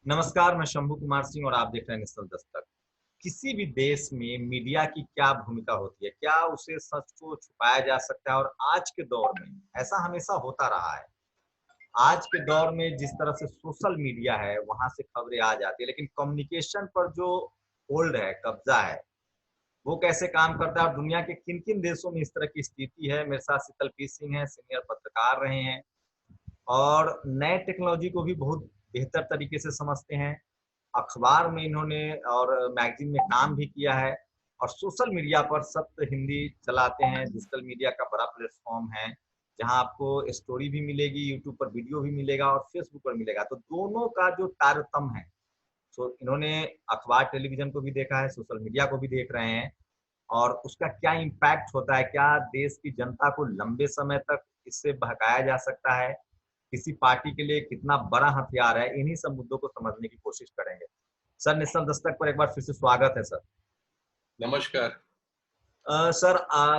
नमस्कार, मैं शंभू कुमार सिंह और आप देख रहे हैं नेशनल दस्तक। किसी भी देश में मीडिया की क्या भूमिका होती है? क्या उसे सच को छुपाया जा सकता है? और आज के दौर में ऐसा हमेशा होता रहा है। आज के दौर में जिस तरह से सोशल मीडिया है, वहाँ से खबरें आ जाती है, लेकिन कम्युनिकेशन पर जो होल्ड है, कब्ज़ा है, वो कैसे काम करता है और दुनिया के किन-किन देशों में इस तरह की स्थिति है? मेरे साथ शीतल पी सिंह हैं, सीनियर पत्रकार रहे हैं और नए टेक्नोलॉजी को भी बहुत बेहतर तरीके से समझते हैं। अखबार में इन्होंने और मैगज़ीन में काम भी किया है और सोशल मीडिया पर सत्य हिंदी चलाते हैं। डिजिटल मीडिया का बड़ा प्लेटफ़ॉर्म है, जहाँ आपको स्टोरी भी मिलेगी, यूट्यूब पर वीडियो भी मिलेगा और फेसबुक पर मिलेगा। तो दोनों का जो तारतम्य है, सो इन्होंने अखबार, टेलीविज़न को भी देखा है, सोशल मीडिया को भी देख रहे हैं और उसका क्या इम्पैक्ट होता है, क्या देश की जनता को लंबे समय तक इससे बहकाया जा सकता है? किसी पार्टी के लिए कितना बड़ा हथियार है, इन्हीं सब मुद्दों को समझने की कोशिश करेंगे। सर, नेशनल दस्तक पर एक बार फिर से स्वागत है सर। नमस्कार। सर,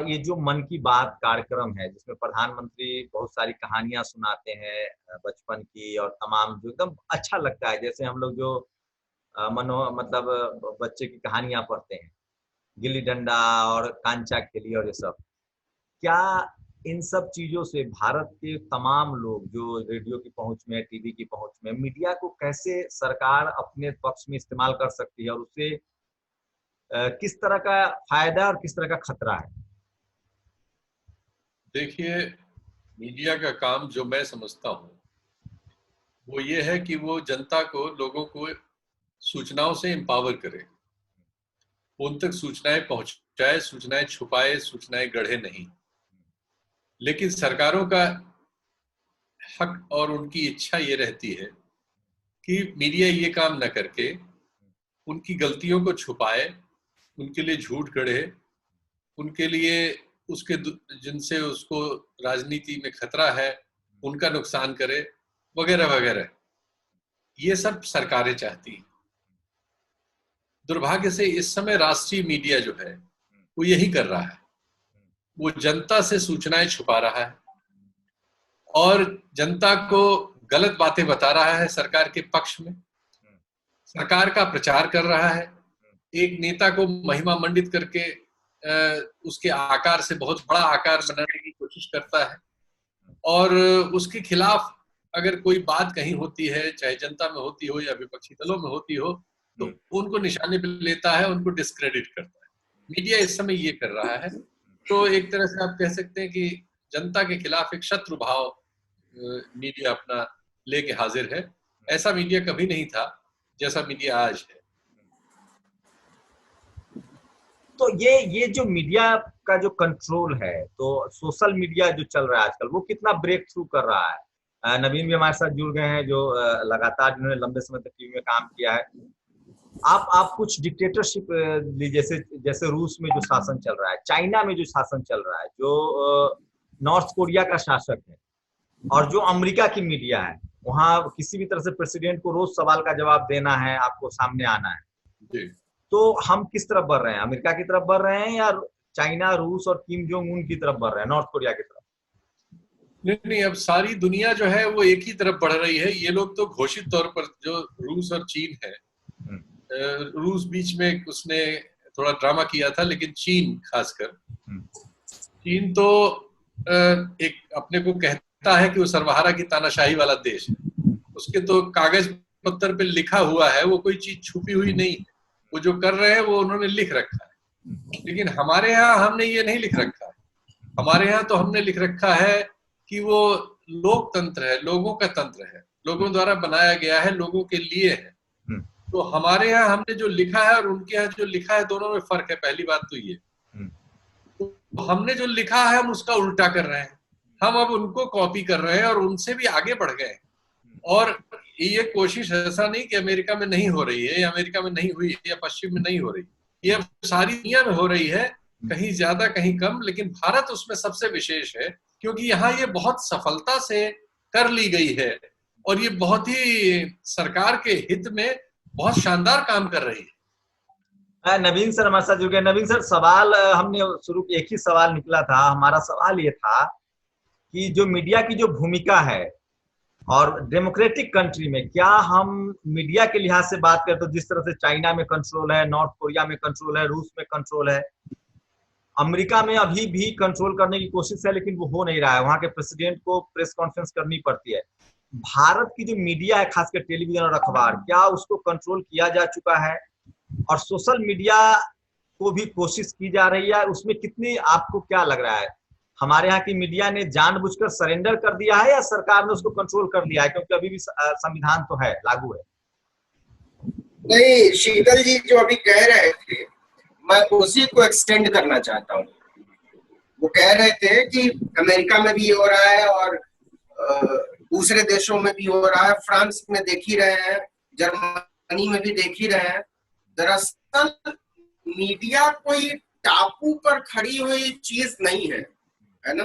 ये जो मन की बात कार्यक्रम है जिसमें प्रधानमंत्री बहुत सारी कहानियाँ सुनाते हैं बचपन की और तमाम जो एकदम अच्छा लगता है जैसे हम लोग जो मनो मतलब बच्चे की कहानियाँ पढ़ते हैं, गिल्ली डंडा और कांचा खेली और ये सब। क्या इन सब चीज़ों से भारत के तमाम लोग जो रेडियो की पहुँच में, टीवी की पहुँच में, मीडिया को कैसे सरकार अपने पक्ष में इस्तेमाल कर सकती है और उससे किस तरह का फ़ायदा और किस तरह का खतरा है? देखिए, मीडिया का काम जो मैं समझता हूँ, वो ये है कि वो जनता को, लोगों को सूचनाओं से एम्पावर करे। उन तक सूचनाएँ पहुँचाए, सूचनाएँ छुपाए, सूचनाएँ गढ़े नहीं। लेकिन सरकारों का हक और उनकी इच्छा ये रहती है कि मीडिया ये काम न करके उनकी गलतियों को छुपाए, उनके लिए झूठ गढ़े, उनके लिए उसके जिनसे उसको राजनीति में खतरा है, उनका नुकसान करे, वगैरह वगैरह। ये सब सरकारें चाहती हैं। दुर्भाग्य से इस समय राष्ट्रीय मीडिया जो है, वो यही कर रहा है। वो जनता से सूचनाएं छुपा रहा है और जनता को गलत बातें बता रहा है सरकार के पक्ष में, सरकार का प्रचार कर रहा है, एक नेता को महिमा मंडित करके उसके आकार से बहुत बड़ा आकार बनाने की कोशिश करता है और उसके खिलाफ अगर कोई बात कहीं होती है, चाहे जनता में होती हो या विपक्षी दलों में होती हो, तो उनको निशाने पे लेता है, उनको डिस्क्रेडिट करता है। मीडिया इस समय ये कर रहा है। तो एक तरह से आप कह सकते हैं कि जनता के खिलाफ एक शत्रु भाव मीडिया अपना लेके हाजिर है। ऐसा मीडिया कभी नहीं था जैसा मीडिया आज है। तो ये जो मीडिया का जो कंट्रोल है, तो सोशल मीडिया जो चल रहा है आजकल, वो कितना ब्रेक थ्रू कर रहा है? नवीन भी हमारे साथ जुड़ गए हैं जो लगातार जिन्होंने लंबे समय तक टीवी में काम किया है। आप कुछ डिक्टेटरशिप जैसे जैसे रूस में जो शासन चल रहा है, चाइना में जो शासन चल रहा है, जो नॉर्थ कोरिया का शासक है और जो अमेरिका की मीडिया है, वहाँ किसी भी तरह से प्रेसिडेंट को रोज सवाल का जवाब देना है, आपको सामने आना है। जी। तो हम किस तरफ बढ़ रहे हैं? अमेरिका की तरफ बढ़ रहे हैं या चाइना, रूस और किम जोंग उन की तरफ बढ़ रहे हैं, नॉर्थ कोरिया की तरफ? नहीं, अब सारी दुनिया जो है वो एक ही तरफ बढ़ रही है। ये लोग तो घोषित तौर पर, जो रूस और चीन है, रूस बीच में उसने थोड़ा ड्रामा किया था, लेकिन चीन खासकर, चीन तो एक अपने को कहता है कि वो सर्वहारा की तानाशाही वाला देश है। उसके तो कागज पत्थर पे लिखा हुआ है, वो कोई चीज छुपी हुई नहीं है। वो जो कर रहे हैं वो उन्होंने लिख रखा है। लेकिन हमारे यहाँ हमने ये नहीं लिख रखा है। हमारे यहाँ तो हमने लिख रखा है कि वो लोकतंत्र है, लोगों का तंत्र है, लोगों द्वारा बनाया गया है, लोगों के लिए है। तो हमारे यहाँ हमने जो लिखा है और उनके यहाँ जो लिखा है, दोनों में फर्क है। पहली बात तो ये, तो हमने जो लिखा है हम उसका उल्टा कर रहे हैं। हम अब उनको कॉपी कर रहे हैं और उनसे भी आगे बढ़ गए। और ये कोशिश ऐसा नहीं कि अमेरिका में नहीं हो रही है या अमेरिका में नहीं हुई है या पश्चिम में नहीं हो रही, ये अब सारी दुनिया में हो रही है, कहीं ज्यादा कहीं कम। लेकिन भारत उसमें सबसे विशेष है क्योंकि यहाँ ये बहुत सफलता से कर ली गई है और ये बहुत ही सरकार के हित में बहुत शानदार काम कर रही है। नवीन सर हमारे साथ जुड़ गए। नवीन सर, सवाल हमने शुरू एक ही सवाल निकला था। हमारा सवाल ये था कि जो मीडिया की जो भूमिका है, और डेमोक्रेटिक कंट्री में क्या हम मीडिया के लिहाज से बात करें तो जिस तरह से चाइना में कंट्रोल है, नॉर्थ कोरिया में कंट्रोल है, रूस में कंट्रोल है, अमेरिका में अभी भी कंट्रोल करने की कोशिश है लेकिन वो हो नहीं रहा है, वहां के प्रेसिडेंट को प्रेस कॉन्फ्रेंस करनी पड़ती है। भारत की जो मीडिया है, खासकर टेलीविजन और अखबार, क्या उसको कंट्रोल किया जा चुका है? और सोशल मीडिया को भी कोशिश की जा रही है, उसमें कितनी, आपको क्या लग रहा है, हमारे यहाँ की मीडिया ने जानबूझकर सरेंडर कर दिया है या सरकार ने उसको कंट्रोल कर लिया है, क्योंकि अभी भी संविधान तो है, लागू है? नहीं, शीतल जी जो अभी कह रहे थे, मैं उसी को एक्सटेंड करना चाहता हूँ। वो कह रहे थे कि अमेरिका में भी हो रहा है और दूसरे देशों में भी हो रहा है, फ्रांस में देख ही रहे हैं, जर्मनी में भी देख ही रहे हैं। दरअसल मीडिया कोई टापू पर खड़ी हुई चीज नहीं है, है ना,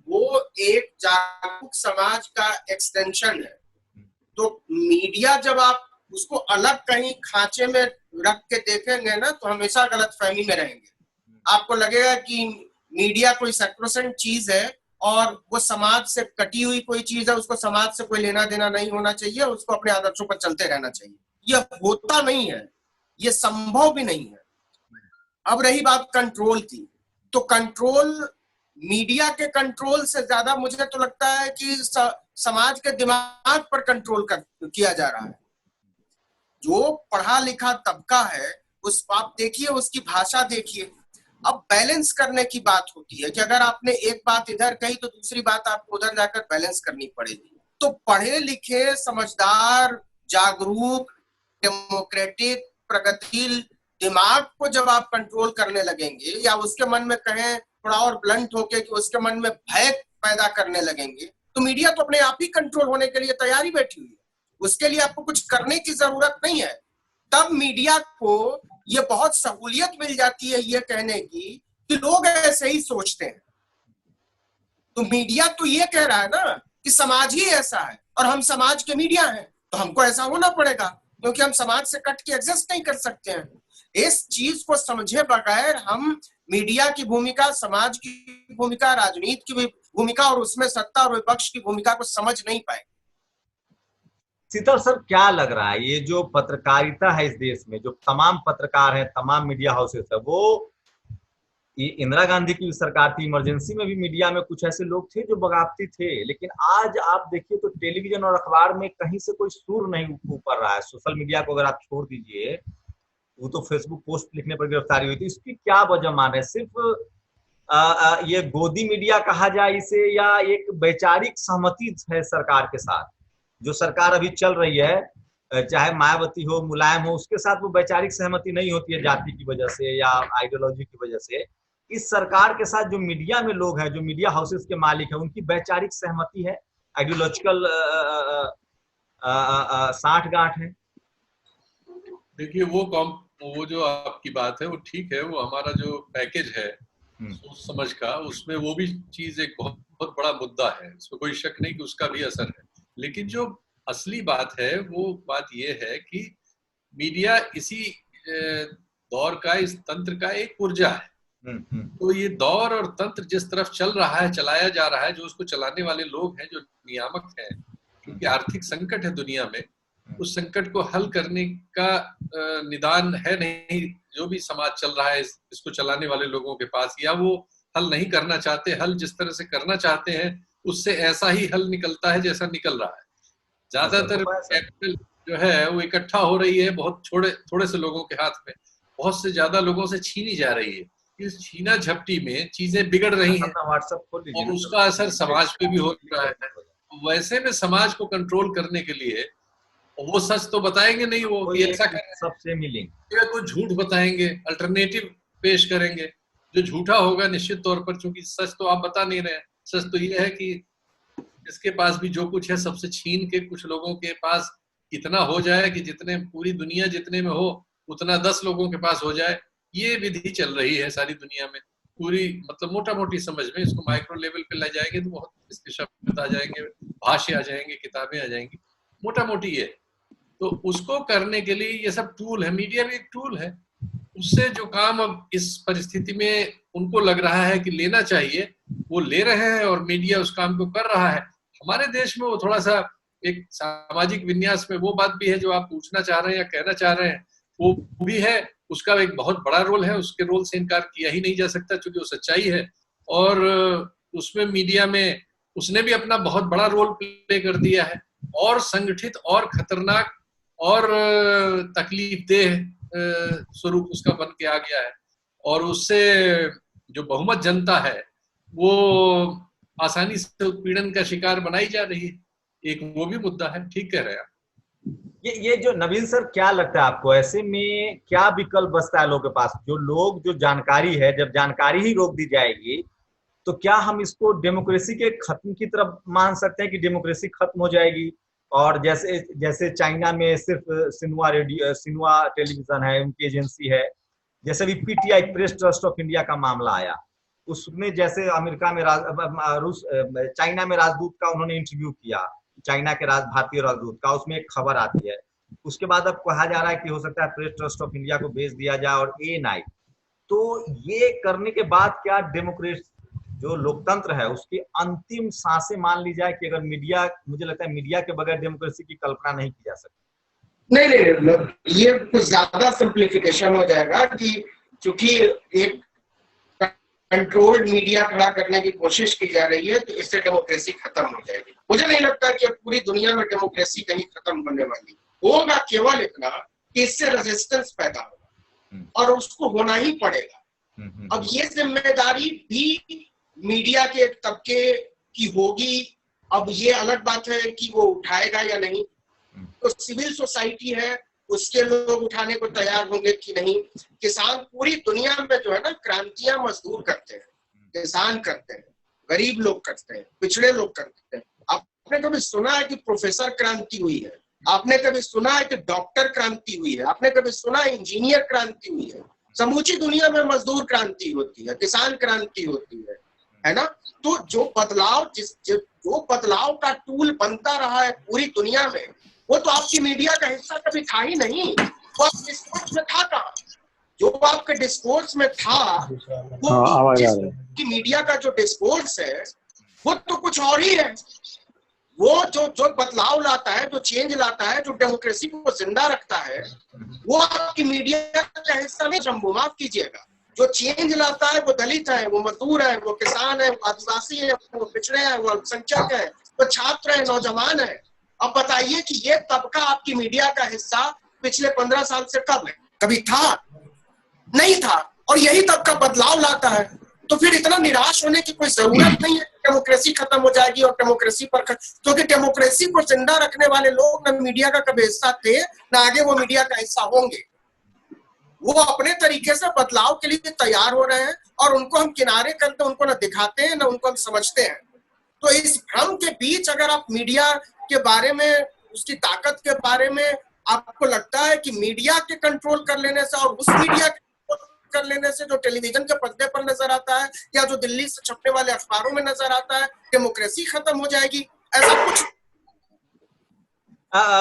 वो एक जागरूक समाज का एक्सटेंशन है। तो मीडिया जब आप उसको अलग कहीं खांचे में रख के देखेंगे ना तो हमेशा गलतफहमी में रहेंगे। आपको लगेगा कि मीडिया कोई सैक्रोसेंट चीज है और वो समाज से कटी हुई कोई चीज है, उसको समाज से कोई लेना देना नहीं होना चाहिए, उसको अपने आदर्शों पर चलते रहना चाहिए। यह होता नहीं है, ये संभव भी नहीं है। अब रही बात कंट्रोल की, तो कंट्रोल, मीडिया के कंट्रोल से ज्यादा मुझे तो लगता है कि समाज के दिमाग पर कंट्रोल किया जा रहा है। जो पढ़ा लिखा तबका है उस आप देखिए, उसकी भाषा देखिए। अब बैलेंस करने की बात होती है कि अगर आपने एक बात इधर कही तो दूसरी बात आपको उधर जाकर बैलेंस करनी पड़ेगी। तो पढ़े लिखे, समझदार, जागरूक, डेमोक्रेटिक, प्रगतिशील दिमाग को जब आप कंट्रोल करने लगेंगे, या उसके मन में कहें थोड़ा और ब्लंट होके कि उसके मन में भय पैदा करने लगेंगे, तो मीडिया तो अपने आप ही कंट्रोल होने के लिए तैयारी बैठी हुई है। उसके लिए आपको कुछ करने की जरूरत नहीं है। तब मीडिया को ये बहुत सहूलियत मिल जाती है ये कहने की कि लोग ऐसे ही सोचते हैं। तो मीडिया तो ये कह रहा है ना कि समाज ही ऐसा है और हम समाज के मीडिया हैं, तो हमको ऐसा होना पड़ेगा, क्योंकि हम समाज से कट के एग्जिस्ट नहीं कर सकते हैं। इस चीज को समझे बगैर हम मीडिया की भूमिका, समाज की भूमिका, राजनीति की भूमिका और उसमें सत्ता और विपक्ष की भूमिका को समझ नहीं पाए। शीतल सर, क्या लग रहा है, ये जो पत्रकारिता है इस देश में, जो तमाम पत्रकार हैं, तमाम मीडिया हाउसेस है, वो, ये इंदिरा गांधी की सरकार थी, इमरजेंसी में भी मीडिया में कुछ ऐसे लोग थे जो बगावती थे, लेकिन आज आप देखिए तो टेलीविजन और अखबार में कहीं से कोई सुर नहीं ऊपर रहा है। सोशल मीडिया को अगर आप छोड़ दीजिए, वो तो फेसबुक पोस्ट लिखने पर गिरफ्तारी हुई थी, इसकी क्या वजह मान रहे हैं? सिर्फ ये गोदी मीडिया कहा जाए इसे, या एक वैचारिक सहमति है सरकार के साथ? जो सरकार अभी चल रही है, चाहे मायावती हो, मुलायम हो, उसके साथ वो वैचारिक सहमति नहीं होती है जाति की वजह से या आइडियोलॉजी की वजह से। इस सरकार के साथ जो मीडिया में लोग हैं, जो मीडिया हाउसेस के मालिक हैं, उनकी वैचारिक सहमति है, आइडियोलॉजिकल साठगांठ है? देखिए, वो जो आपकी बात है वो ठीक है, वो हमारा जो पैकेज है सोच समझ का, उसमें वो भी चीज एक बहुत बहुत बड़ा मुद्दा है, इसमें कोई शक नहीं कि उसका भी असर है। लेकिन जो असली बात है वो बात ये है कि मीडिया इसी दौर का, इस तंत्र का एक ऊर्जा है। तो ये दौर और तंत्र जिस तरफ चल रहा है, चलाया जा रहा है, जो उसको चलाने वाले लोग हैं, जो नियामक हैं, क्योंकि आर्थिक संकट है दुनिया में, उस संकट को हल करने का निदान है नहीं जो भी समाज चल रहा है इसको चलाने वाले लोगों के पास, या वो हल नहीं करना चाहते। हल जिस तरह से करना चाहते हैं उससे ऐसा ही हल निकलता है जैसा निकल रहा है। ज्यादातर कैपिटल जो है वो इकट्ठा हो रही है बहुत थोड़े से लोगों के हाथ में, बहुत से ज्यादा लोगों से छीनी जा रही है। इस छीना झपटी में चीजें बिगड़ रही हैं और उसका असर समाज पे भी हो रहा है। वैसे में समाज को कंट्रोल करने के लिए वो सच तो बताएंगे नहीं, वो ये ऐसा सबसे मिलेंगे, कुछ झूठ बताएंगे, अल्टरनेटिव पेश करेंगे जो झूठा होगा निश्चित तौर पर, क्योंकि सच तो आप बता नहीं रहे हैं। सच तो ये है कि इसके पास भी जो कुछ है सबसे छीन के कुछ लोगों के पास इतना हो जाए कि जितने पूरी दुनिया जितने में हो उतना 10 लोगों के पास हो जाए। ये विधि चल रही है सारी दुनिया में, पूरी मतलब मोटा मोटी समझ में। इसको माइक्रो लेवल पे ले जाएंगे तो बहुत इसके शब्द आ जाएंगे, भाष्य आ जाएंगे, किताबें आ जाएंगी, मोटा मोटी ये। तो उसको करने के लिए ये सब टूल है, मीडिया भी एक टूल है। उससे जो काम अब इस परिस्थिति में उनको लग रहा है कि लेना चाहिए वो ले रहे हैं और मीडिया उस काम को कर रहा है। हमारे देश में वो थोड़ा सा एक सामाजिक विन्यास में वो बात भी है जो आप पूछना चाह रहे हैं या कहना चाह रहे हैं, वो भी है। उसका एक बहुत बड़ा रोल है, उसके रोल से इनकार किया ही नहीं जा सकता क्योंकि वो सच्चाई है। और उसमें मीडिया में उसने भी अपना बहुत बड़ा रोल प्ले कर दिया है, और संगठित और खतरनाक और तकलीफदेह स्वरूप उसका बन के आ गया है। और उससे जो बहुमत जनता है वो आसानी से उत्पीड़न का शिकार बनाई जा रही है। एक वो भी मुद्दा है। ठीक कह रहे हैं आप। ये जो नवीन सर, क्या लगता है आपको, ऐसे में क्या विकल्प बचता है लोगों के पास? जो लोग, जो जानकारी है, जब जानकारी ही रोक दी जाएगी तो क्या हम इसको डेमोक्रेसी के खत्म की तरफ मान सकते हैं कि डेमोक्रेसी खत्म हो जाएगी? और जैसे जैसे चाइना में सिर्फ सिन्हुआ रेडियो, सिन्हुआ टेलीविजन है, उनकी एजेंसी है। जैसे भी PTI, press trust of India का मामला आया, उसमें जैसे अमेरिका में रूस, चाइना में राजदूत का उन्होंने इंटरव्यू किया, चाइना के भारतीय राजदूत का, उसमें एक खबर आती है। उसके बाद अब कहा जा रहा है कि हो सकता है प्रेस ट्रस्ट ऑफ इंडिया को भेज दिया जाए और ANI। तो ये करने के बाद क्या डेमोक्रेसी, जो लोकतंत्र है, उसकी अंतिम सांसें मान ली जाए कि अगर मीडिया, मुझे लगता है मीडिया के बगैर डेमोक्रेसी की कल्पना नहीं की जा सकती। नहीं, ये कुछ ज्यादा सिंप्लीफिकेशन हो जाएगा कि चूंकि एक कंट्रोल्ड मीडिया खड़ा करने की कोशिश की जा रही है तो इससे डेमोक्रेसी खत्म हो जाएगी। मुझे नहीं लगता कि पूरी दुनिया में डेमोक्रेसी कहीं खत्म होने वाली होगा, केवल इतना कि इससे रेजिस्टेंस पैदा होगा और उसको होना ही पड़ेगा। अब ये जिम्मेदारी भी मीडिया के एक तबके की होगी। अब ये अलग बात है कि वो उठाएगा या नहीं, तो सिविल सोसाइटी है, उसके लोग उठाने को तैयार होंगे कि नहीं। किसान पूरी दुनिया में जो है ना, क्रांतियां मजदूर करते हैं, किसान करते हैं, गरीब लोग करते हैं, पिछड़े लोग करते हैं। आपने कभी सुना है कि प्रोफेसर क्रांति हुई है? आपने कभी सुना है कि डॉक्टर क्रांति हुई है? आपने कभी सुना है इंजीनियर क्रांति हुई है? समूची दुनिया में मजदूर क्रांति होती है, किसान क्रांति होती है ना। तो जो बदलाव का टूल बनता रहा है पूरी दुनिया में, वो तो आपकी मीडिया का हिस्सा कभी था ही नहीं। वो आप डिस्कोर्स में था कहाँ? जो आपके डिस्कोर्स में था वो कि मीडिया का जो डिस्कोर्स है वो तो कुछ और ही है। वो जो बदलाव लाता है, जो चेंज लाता है, जो डेमोक्रेसी को जिंदा रखता है, वो आपकी मीडिया का हिस्सा नहीं। शंभू, माफ कीजिएगा, जो चेंज लाता है वो दलित है, वो मजदूर है, वो किसान है, वो आदिवासी है, वो पिछड़े हैं, वो अल्पसंख्यक है, वो छात्र है, नौजवान है। अब बताइए कि ये तबका आपकी मीडिया का हिस्सा पिछले 15 साल से कब है? कभी था? नहीं था। और यही तबका बदलाव लाता है। तो फिर इतना निराश होने की कोई जरूरत नहीं है। डेमोक्रेसी खत्म हो जाएगी और डेमोक्रेसी पर, क्योंकि डेमोक्रेसी को जिंदा रखने वाले लोग न मीडिया का कभी हिस्सा थे, न आगे वो मीडिया का हिस्सा होंगे। वो अपने तरीके से बदलाव के लिए तैयार हो रहे हैं और उनको हम किनारे करते, उनको न दिखाते हैं, न उनको हम समझते हैं। तो इस भ्रम के बीच अगर आप मीडिया के बारे में, उसकी ताकत के बारे में आपको लगता है कि मीडिया के कंट्रोल कर लेने से और उस मीडिया के कर लेने से जो टेलीविजन के पर्दे पर नजर आता है या जो दिल्ली से छपने वाले अखबारों में नजर आता है, डेमोक्रेसी खत्म हो जाएगी, ऐसा कुछ।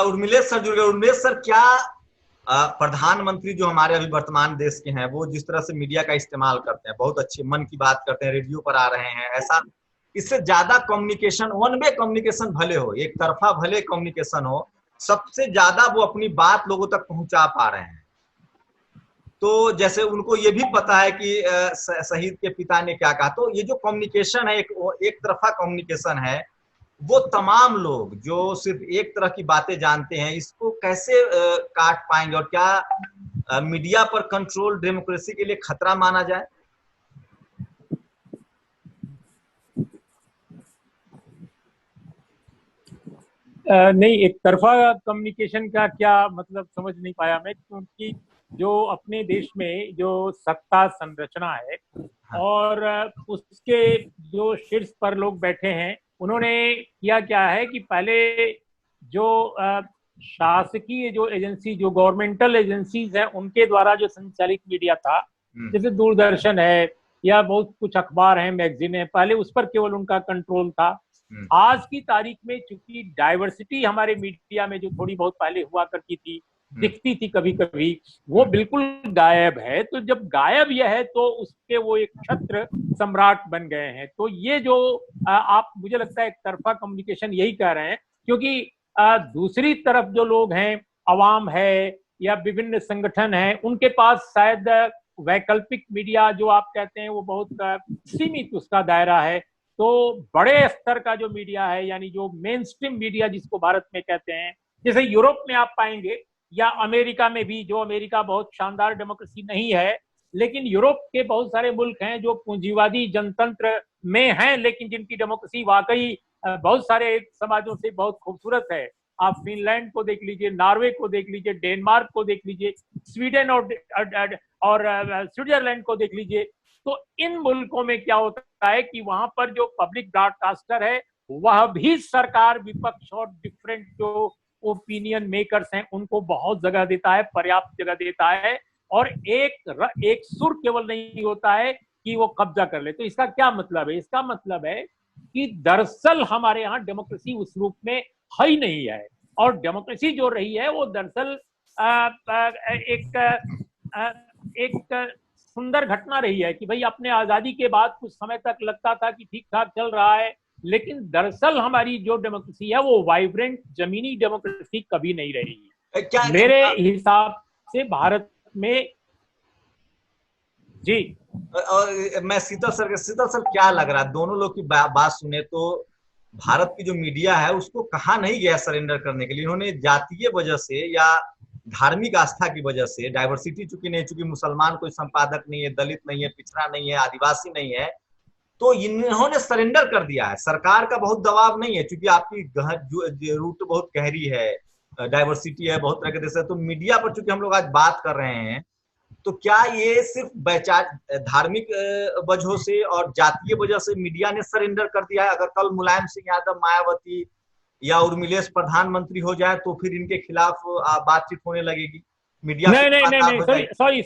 उर्मिलेश सर जुड़ गए। उर्मिलेश सर, क्या प्रधानमंत्री जो हमारे अभी वर्तमान देश के हैं, वो जिस तरह से मीडिया का इस्तेमाल करते हैं, बहुत अच्छी मन की बात करते हैं, रेडियो पर आ रहे हैं, ऐसा इससे ज्यादा कम्युनिकेशन, वन वे कम्युनिकेशन भले हो, एक तरफा भले कम्युनिकेशन हो, सबसे ज्यादा वो अपनी बात लोगों तक पहुंचा पा रहे हैं। तो जैसे उनको ये भी पता है कि शहीद के पिता ने क्या कहा। तो ये जो कम्युनिकेशन है, एक तरफा कम्युनिकेशन है, वो तमाम लोग जो सिर्फ एक तरह की बातें जानते हैं, इसको कैसे काट पाएंगे? और क्या मीडिया पर कंट्रोल डेमोक्रेसी के लिए खतरा माना जाए? नहीं, एक तरफा कम्युनिकेशन का क्या मतलब समझ नहीं पाया मैं, क्योंकि जो अपने देश में जो सत्ता संरचना है और उसके जो शीर्ष पर लोग बैठे हैं, उन्होंने किया क्या है कि पहले जो शासकीय जो एजेंसी, जो गवर्नमेंटल एजेंसीज हैं, उनके द्वारा जो संचालित मीडिया था, जैसे दूरदर्शन है या बहुत कुछ अखबार हैं, मैगजीन है, पहले उस पर केवल उनका कंट्रोल था। आज की तारीख में चूंकि डाइवर्सिटी हमारे मीडिया में जो थोड़ी बहुत पहले हुआ करती थी, दिखती थी कभी कभी, वो बिल्कुल गायब है। तो जब गायब यह है तो उसके वो एक छत्र सम्राट बन गए हैं। तो ये जो आप, मुझे लगता है एक तरफा कम्युनिकेशन यही कह रहे हैं, क्योंकि दूसरी तरफ जो लोग हैं, अवाम है या विभिन्न संगठन हैं, उनके पास शायद वैकल्पिक मीडिया जो आप कहते हैं वो बहुत सीमित उसका दायरा है। तो बड़े स्तर का जो मीडिया है, यानी जो मेन स्ट्रीम मीडिया जिसको भारत में कहते हैं, जैसे यूरोप में आप पाएंगे या अमेरिका में भी, जो अमेरिका बहुत शानदार डेमोक्रेसी नहीं है, लेकिन यूरोप के बहुत सारे मुल्क हैं जो पूंजीवादी जनतंत्र में हैं, लेकिन जिनकी डेमोक्रेसी वाकई बहुत सारे समाजों से बहुत खूबसूरत है। आप फिनलैंड को देख लीजिए, नॉर्वे को देख लीजिए, डेनमार्क को देख लीजिए, स्वीडन और स्विट्जरलैंड को देख लीजिए। तो इन मुल्कों में क्या होता है कि वहां पर जो पब्लिक ब्रॉडकास्टर है वह भी सरकार, विपक्ष और डिफरेंट जो ओपिनियन मेकर्स हैं उनको बहुत जगह देता है, पर्याप्त जगह देता है, और एक सुर केवल नहीं होता है कि वो कब्जा कर ले। तो इसका क्या मतलब है? इसका मतलब है कि दरअसल हमारे यहाँ डेमोक्रेसी उस रूप में है ही नहीं है, और डेमोक्रेसी जो रही है वो दरअसल एक सुंदर घटना रही है कि भाई अपने आजादी के बाद कुछ समय तक लगता था कि ठीक ठाक चल रहा है, लेकिन दरअसल हमारी जो डेमोक्रेसी है वो वाइब्रेंट जमीनी डेमोक्रेसी कभी नहीं रही है मेरे हिसाब से भारत में। जी, और मैं शीतल सर क्या लग रहा है, दोनों लोग की बात सुने तो भारत की जो मीडिया है उसको कहा नहीं गया सरेंडर करने के लिए। इन्होंने जातीय वजह से या धार्मिक आस्था की वजह से, डाइवर्सिटी चूंकि नहीं, चूंकि मुसलमान कोई संपादक नहीं है, दलित नहीं है, पिछड़ा नहीं है, आदिवासी नहीं है, तो इन्होंने सरेंडर कर दिया है। सरकार का बहुत दबाव नहीं है, क्योंकि आपकी रूट बहुत गहरी है, डाइवर्सिटी है, बहुत तरह के देश है। तो मीडिया पर चूंकि हम लोग आज बात कर रहे हैं, तो क्या ये सिर्फ धार्मिक वजहों से और जातीय वजह से मीडिया ने सरेंडर कर दिया है? अगर कल मुलायम सिंह यादव, मायावती या उर्मिलेश प्रधानमंत्री हो जाए तो फिर इनके खिलाफ बातचीत होने लगेगी मीडिया? नहीं, सॉरी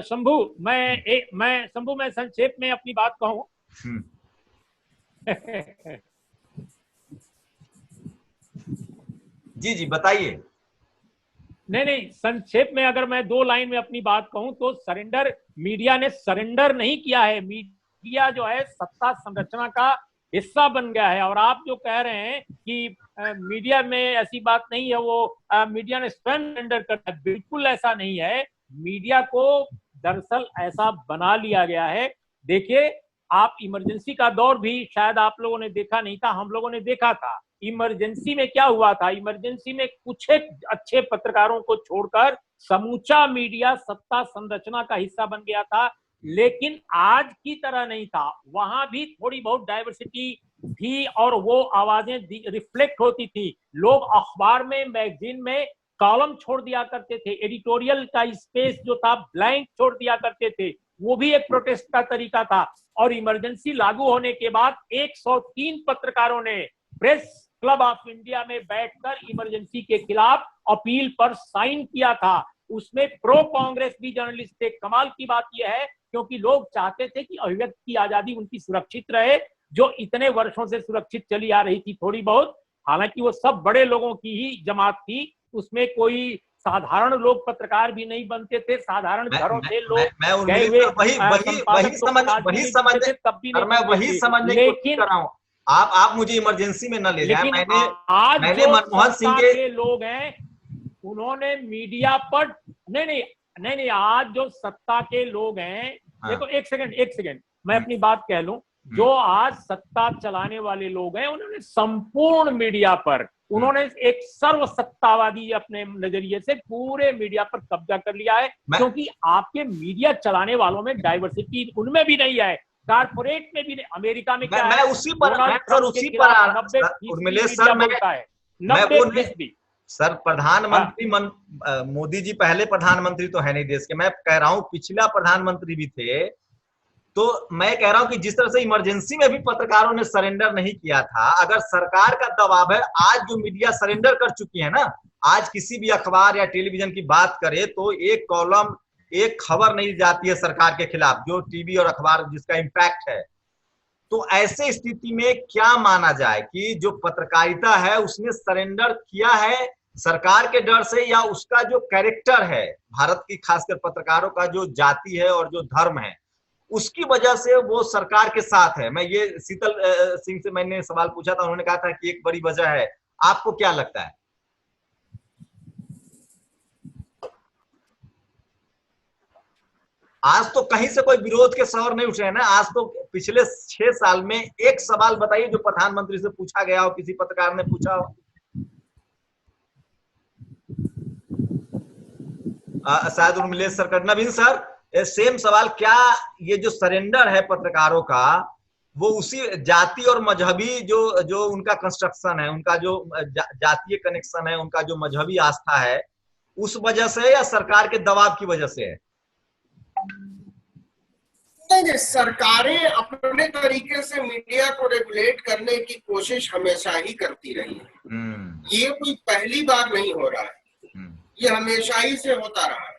शंभू, मैं संक्षेप में अपनी बात कहूं। जी बताइए। नहीं, संक्षेप में अगर मैं 2 लाइन में अपनी बात कहूं तो सरेंडर, मीडिया ने सरेंडर नहीं किया है। मीडिया जो है सत्ता संरचना का हिस्सा बन गया है। और आप जो कह रहे हैं कि मीडिया में ऐसी बात नहीं है, वो मीडिया ने स्वयं सरेंडर करना है, बिल्कुल ऐसा नहीं है। मीडिया को दरअसल ऐसा बना लिया गया है। देखिए, आप इमरजेंसी का दौर भी शायद आप लोगों ने देखा नहीं था, हम लोगों ने देखा था। इमरजेंसी में क्या हुआ था? इमरजेंसी में कुछ एक अच्छे पत्रकारों को छोड़कर समूचा मीडिया सत्ता संरचना का हिस्सा बन गया था। लेकिन आज की तरह नहीं था, वहां भी थोड़ी बहुत डाइवर्सिटी थी और वो आवाजें रिफ्लेक्ट होती थी। लोग अखबार में, मैगजीन में कॉलम छोड़ दिया करते थे, एडिटोरियल का स्पेस जो था ब्लैंक छोड़ दिया करते थे, वो भी एक प्रोटेस्ट का तरीका था। और इमरजेंसी लागू होने के बाद 103 पत्रकारों ने प्रेस क्लब ऑफ इंडिया में बैठकर इमरजेंसी के खिलाफ अपील पर साइन किया था। उसमें प्रो कांग्रेस भी जर्नलिस्ट थे। कमाल की बात यह है, क्योंकि लोग चाहते थे कि अभिव्यक्ति की आजादी उनकी सुरक्षित रहे, जो इतने वर्षों से सुरक्षित चली आ रही थी थोड़ी बहुत। हालांकि वो सब बड़े लोगों की ही जमात थी, उसमें कोई साधारण लोग पत्रकार भी नहीं बनते थे, साधारण घरों से लोग वही समझने की कोशिश कर रहा हूं। आप मुझे इमरजेंसी में न ले जाएं। मैंने मनमोहन सिंह के लोग हैं, उन्होंने मीडिया पर नहीं, आज जो सत्ता के लोग हैं, देखो एक सेकंड मैं अपनी बात कह लूं। जो आज सत्ता चलाने वाले लोग हैं, उन्होंने संपूर्ण मीडिया पर, उन्होंने एक सर्वसत्तावादी अपने नजरिए से पूरे मीडिया पर कब्जा कर लिया है। क्योंकि आपके मीडिया चलाने वालों में डाइवर्सिटी उनमें भी नहीं है, कारपोरेट में भी नहीं। अमेरिका में क्या है, उसी पर सर प्रधानमंत्री मोदी जी पहले प्रधानमंत्री तो है नहीं देश के, मैं कह रहा हूं पिछला प्रधानमंत्री भी थे। तो मैं कह रहा हूं कि जिस तरह से इमरजेंसी में भी पत्रकारों ने सरेंडर नहीं किया था, अगर सरकार का दबाव है, आज जो मीडिया सरेंडर कर चुकी है ना, आज किसी भी अखबार या टेलीविजन की बात करे तो एक कॉलम, एक खबर नहीं जाती है सरकार के खिलाफ, जो टीवी और अखबार जिसका इम्पैक्ट है। तो ऐसे स्थिति में क्या माना जाए कि जो पत्रकारिता है उसने सरेंडर किया है सरकार के डर से, या उसका जो कैरेक्टर है भारत की खासकर पत्रकारों का, जो जाति है और जो धर्म है, उसकी वजह से वो सरकार के साथ है। मैं ये शीतल सिंह से मैंने सवाल पूछा था, उन्होंने कहा था कि एक बड़ी वजह है। आपको क्या लगता है? आज तो कहीं से कोई विरोध के शोर नहीं उठे हैं ना। आज तो पिछले 6 साल में एक सवाल बताइए जो प्रधानमंत्री से पूछा गया हो, किसी पत्रकार ने पूछा हो। शायद उर्मिलेश सर का। नवीन सर, सेम सवाल, क्या ये जो सरेंडर है पत्रकारों का, वो उसी जाति और मजहबी जो उनका कंस्ट्रक्शन है, उनका जो जातीय कनेक्शन है, उनका जो मजहबी आस्था है, उस वजह से या सरकार के दबाव की वजह से है? नहीं, सरकारें अपने तरीके से मीडिया को रेगुलेट करने की कोशिश हमेशा ही करती रही है। ये कोई पहली बार नहीं हो रहा है, ये हमेशा ही से होता रहा है।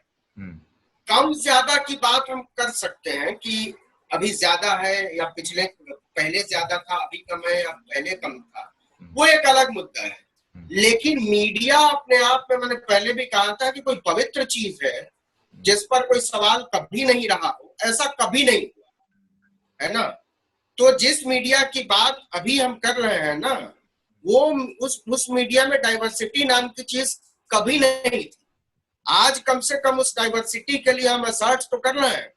कम ज्यादा की बात हम कर सकते हैं कि अभी ज्यादा है या पहले ज्यादा था, अभी कम है या पहले कम था, वो एक अलग मुद्दा है। लेकिन मीडिया अपने आप में, मैंने पहले भी कहा था कि कोई पवित्र चीज है जिस पर कोई सवाल कभी नहीं रहा हो, ऐसा कभी नहीं हुआ है ना। तो जिस मीडिया की बात अभी हम कर रहे हैं ना, वो उस मीडिया में डाइवर्सिटी नाम की चीज कभी नहीं थी। आज कम से कम उस डाइवर्सिटी के लिए हम असर्ट तो कर रहे हैं,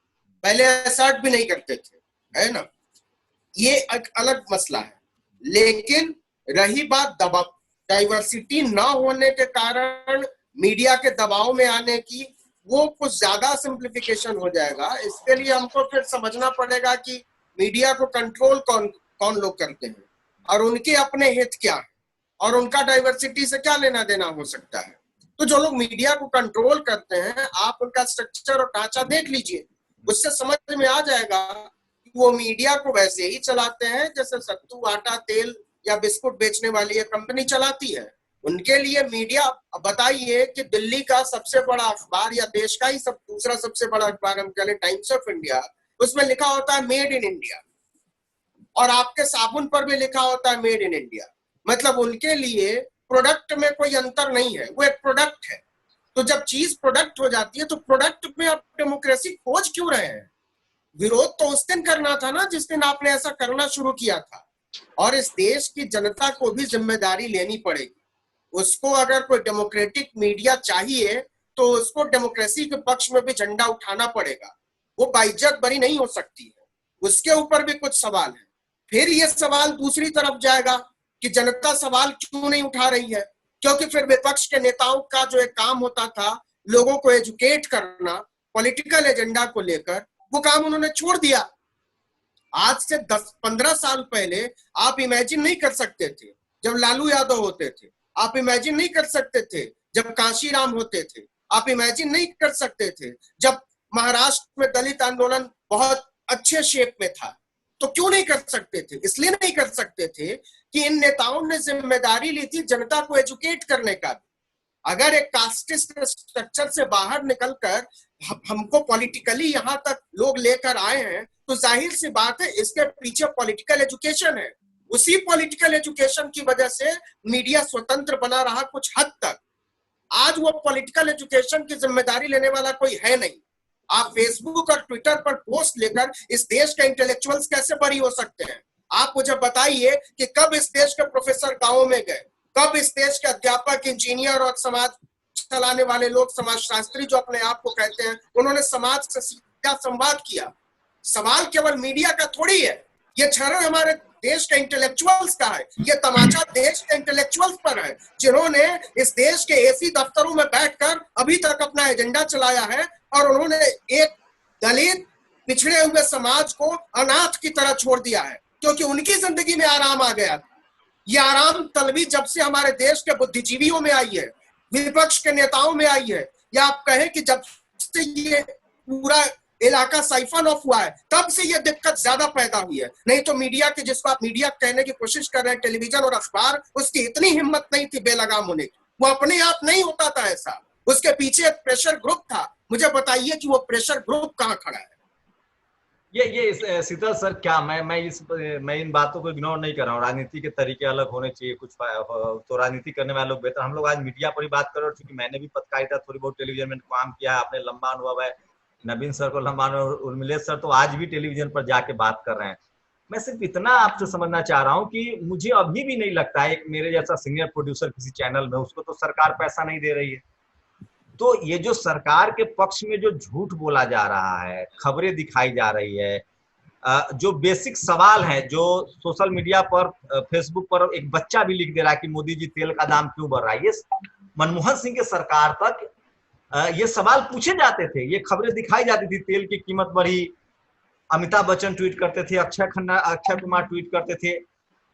पहले असर्ट भी नहीं करते थे, है ना। ये एक अलग मसला है। लेकिन रही बात दबाव, डाइवर्सिटी ना होने के कारण मीडिया के दबाव में आने की, वो कुछ ज्यादा सिंप्लीफिकेशन हो जाएगा। इसके लिए हमको फिर समझना पड़ेगा कि मीडिया को कंट्रोल कौन लोग करते हैं और उनके अपने हित क्या है और उनका डाइवर्सिटी से क्या लेना देना हो सकता है। तो जो लोग मीडिया को कंट्रोल करते हैं, आप उनका स्ट्रक्चर और ढांचा देख लीजिए, उससे समझ में आ जाएगा कि वो मीडिया को वैसे ही चलाते हैं जैसे सत्तू, आटा, तेल या बिस्कुट बेचने वाली एक कंपनी चलाती है। उनके लिए मीडिया, बताइए कि दिल्ली का सबसे बड़ा अखबार या देश का ही दूसरा सबसे बड़ा अखबार हम कह लें टाइम्स ऑफ इंडिया, उसमें लिखा होता है मेड इन इंडिया, और आपके साबुन पर भी लिखा होता है मेड इन इंडिया। मतलब उनके लिए प्रोडक्ट में कोई अंतर नहीं है, वो एक प्रोडक्ट है। तो जब चीज प्रोडक्ट हो जाती है तो प्रोडक्ट में आप डेमोक्रेसी खोज क्यों रहे हैं? विरोध तो उस दिन करना था ना जिस दिन आपने ऐसा करना शुरू किया था। और इस देश की जनता को भी जिम्मेदारी लेनी पड़ेगी। उसको अगर कोई डेमोक्रेटिक मीडिया चाहिए तो उसको डेमोक्रेसी के पक्ष में भी झंडा उठाना पड़ेगा। वो बाइज्जत बरी नहीं हो सकती है, उसके ऊपर भी कुछ सवाल है। फिर ये सवाल दूसरी तरफ जाएगा कि जनता सवाल क्यों नहीं उठा रही है, क्योंकि फिर विपक्ष के नेताओं का जो एक काम होता था लोगों को एजुकेट करना पॉलिटिकल एजेंडा को लेकर, वो काम उन्होंने छोड़ दिया। आज से 10-15 साल पहले आप इमेजिन नहीं कर सकते थे जब लालू यादव होते थे, आप इमेजिन नहीं कर सकते थे जब कांशीराम होते थे, आप इमेजिन नहीं कर सकते थे जब महाराष्ट्र में दलित आंदोलन बहुत अच्छे शेप में था। तो क्यों नहीं कर सकते थे? इसलिए नहीं कर सकते थे कि इन नेताओं ने जिम्मेदारी ली थी जनता को एजुकेट करने का। अगर एक कास्टिस्ट स्ट्रक्चर से बाहर निकलकर हमको पॉलिटिकली यहां तक लोग लेकर आए हैं तो जाहिर सी बात है इसके पीछे पॉलिटिकल एजुकेशन है। उसी पॉलिटिकल एजुकेशन की वजह से मीडिया स्वतंत्र बना रहा कुछ हद तक। आज वो पॉलिटिकल एजुकेशन की जिम्मेदारी लेने वाला कोई है नहीं। आप फेसबुक और ट्विटर पर पोस्ट लेकर इस देश के इंटेलेक्चुअल्स कैसे बरी हो सकते हैं? आप मुझे बताइए कि कब इस देश के प्रोफेसर गांवों में गए, कब इस देश के अध्यापक, इंजीनियर और समाज चलाने वाले लोग, समाजशास्त्री जो अपने आप को कहते हैं, उन्होंने समाज से सीधा संवाद किया? सवाल केवल मीडिया का थोड़ी है, ये क्षरण हमारे देश के इंटेलेक्चुअल्स का है, ये तमाचा देश के इंटेलेक्चुअल्स पर है जिन्होंने इस देश के एसी दफ्तरों में बैठकर अभी तक अपना एजेंडा चलाया है और उन्होंने एक दलित पिछड़े हुए समाज को अनाथ की तरह छोड़ दिया है क्योंकि उनकी जिंदगी में आराम आ गया था। ये आराम तलबी जब से हमारे देश के बुद्धिजीवियों में आई है, विपक्ष के नेताओं में आई है, या आप कहें कि जब से ये पूरा इलाका साइफन ऑफ हुआ है तब से ये दिक्कत ज्यादा पैदा हुई है। नहीं तो मीडिया के, जिसको आप मीडिया कहने की कोशिश कर रहे हैं, टेलीविजन और अखबार, उसकी इतनी हिम्मत नहीं थी बेलगाम होने की। वो अपने आप नहीं होता था ऐसा, उसके पीछे एक प्रेशर ग्रुप था। मुझे बताइए कि वो प्रेशर ग्रुप कहाँ खड़ा है? ये शीतल सर, क्या मैं इन बातों को इग्नोर नहीं कर रहा हूँ। राजनीति के तरीके अलग होने चाहिए, कुछ तो राजनीति करने वाले लोग बेहतर। हम लोग आज मीडिया पर ही बात कर रहे हैं, क्योंकि मैंने भी पत्रकारिता थोड़ी बहुत टेलीविजन में काम किया है, आपने लंबा अनुभव है। नवीन सर को लंबा और उर्मिलेश सर तो आज भी टेलीविजन पर जाके बात कर रहे हैं। मैं सिर्फ इतना आपसे समझना चाह रहा हूँ कि मुझे अभी भी नहीं लगता है एक मेरे जैसा सीनियर प्रोड्यूसर किसी चैनल में, उसको तो सरकार पैसा नहीं दे रही है। तो ये जो सरकार के पक्ष में जो झूठ बोला जा रहा है, खबरें दिखाई जा रही है, जो बेसिक सवाल है जो सोशल मीडिया पर, फेसबुक पर एक बच्चा भी लिख दे रहा है कि मोदी जी तेल का दाम क्यों बढ़ रहा है, ये मनमोहन सिंह के सरकार तक ये सवाल पूछे जाते थे, ये खबरें दिखाई जाती थी, तेल की कीमत बढ़ी, अमिताभ बच्चन ट्वीट करते थे, अक्षय कुमार ट्वीट करते थे।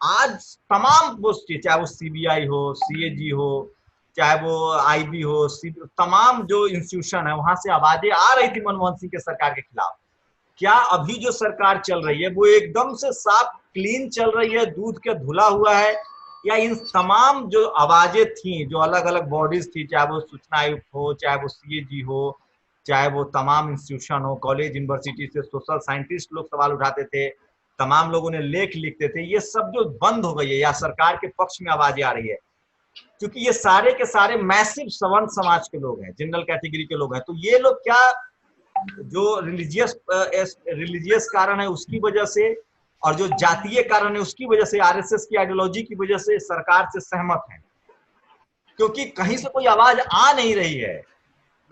आज तमाम वो चाहे वो सीबीआई हो, सीएजी हो, चाहे वो आईबी हो, तमाम जो इंस्टीट्यूशन है वहां से आवाजें आ रही थी मनमोहन सिंह के सरकार के खिलाफ। क्या अभी जो सरकार चल रही है वो एकदम से साफ क्लीन चल रही है, दूध के धुला हुआ है, या इन तमाम जो आवाजें थी, जो अलग अलग बॉडीज थी, चाहे वो सूचना आयुक्त हो, चाहे वो सीएजी हो, चाहे वो तमाम इंस्टीट्यूशन हो, कॉलेज यूनिवर्सिटी से सोशल साइंटिस्ट लोग सवाल उठाते थे, तमाम लोगों ने लेख लिखते थे, ये सब जो बंद हो गई है या सरकार के पक्ष में आवाजें आ रही है, क्योंकि ये सारे के सारे मैसिव सवर्ण समाज के लोग हैं, जनरल कैटेगरी के लोग हैं, तो ये लोग क्या जो रिलीजियस कारण है उसकी वजह से और जो जातीय कारण है उसकी वजह से, आरएसएस की आइडियोलॉजी की वजह से सरकार से सहमत हैं, क्योंकि कहीं से कोई आवाज आ नहीं रही है।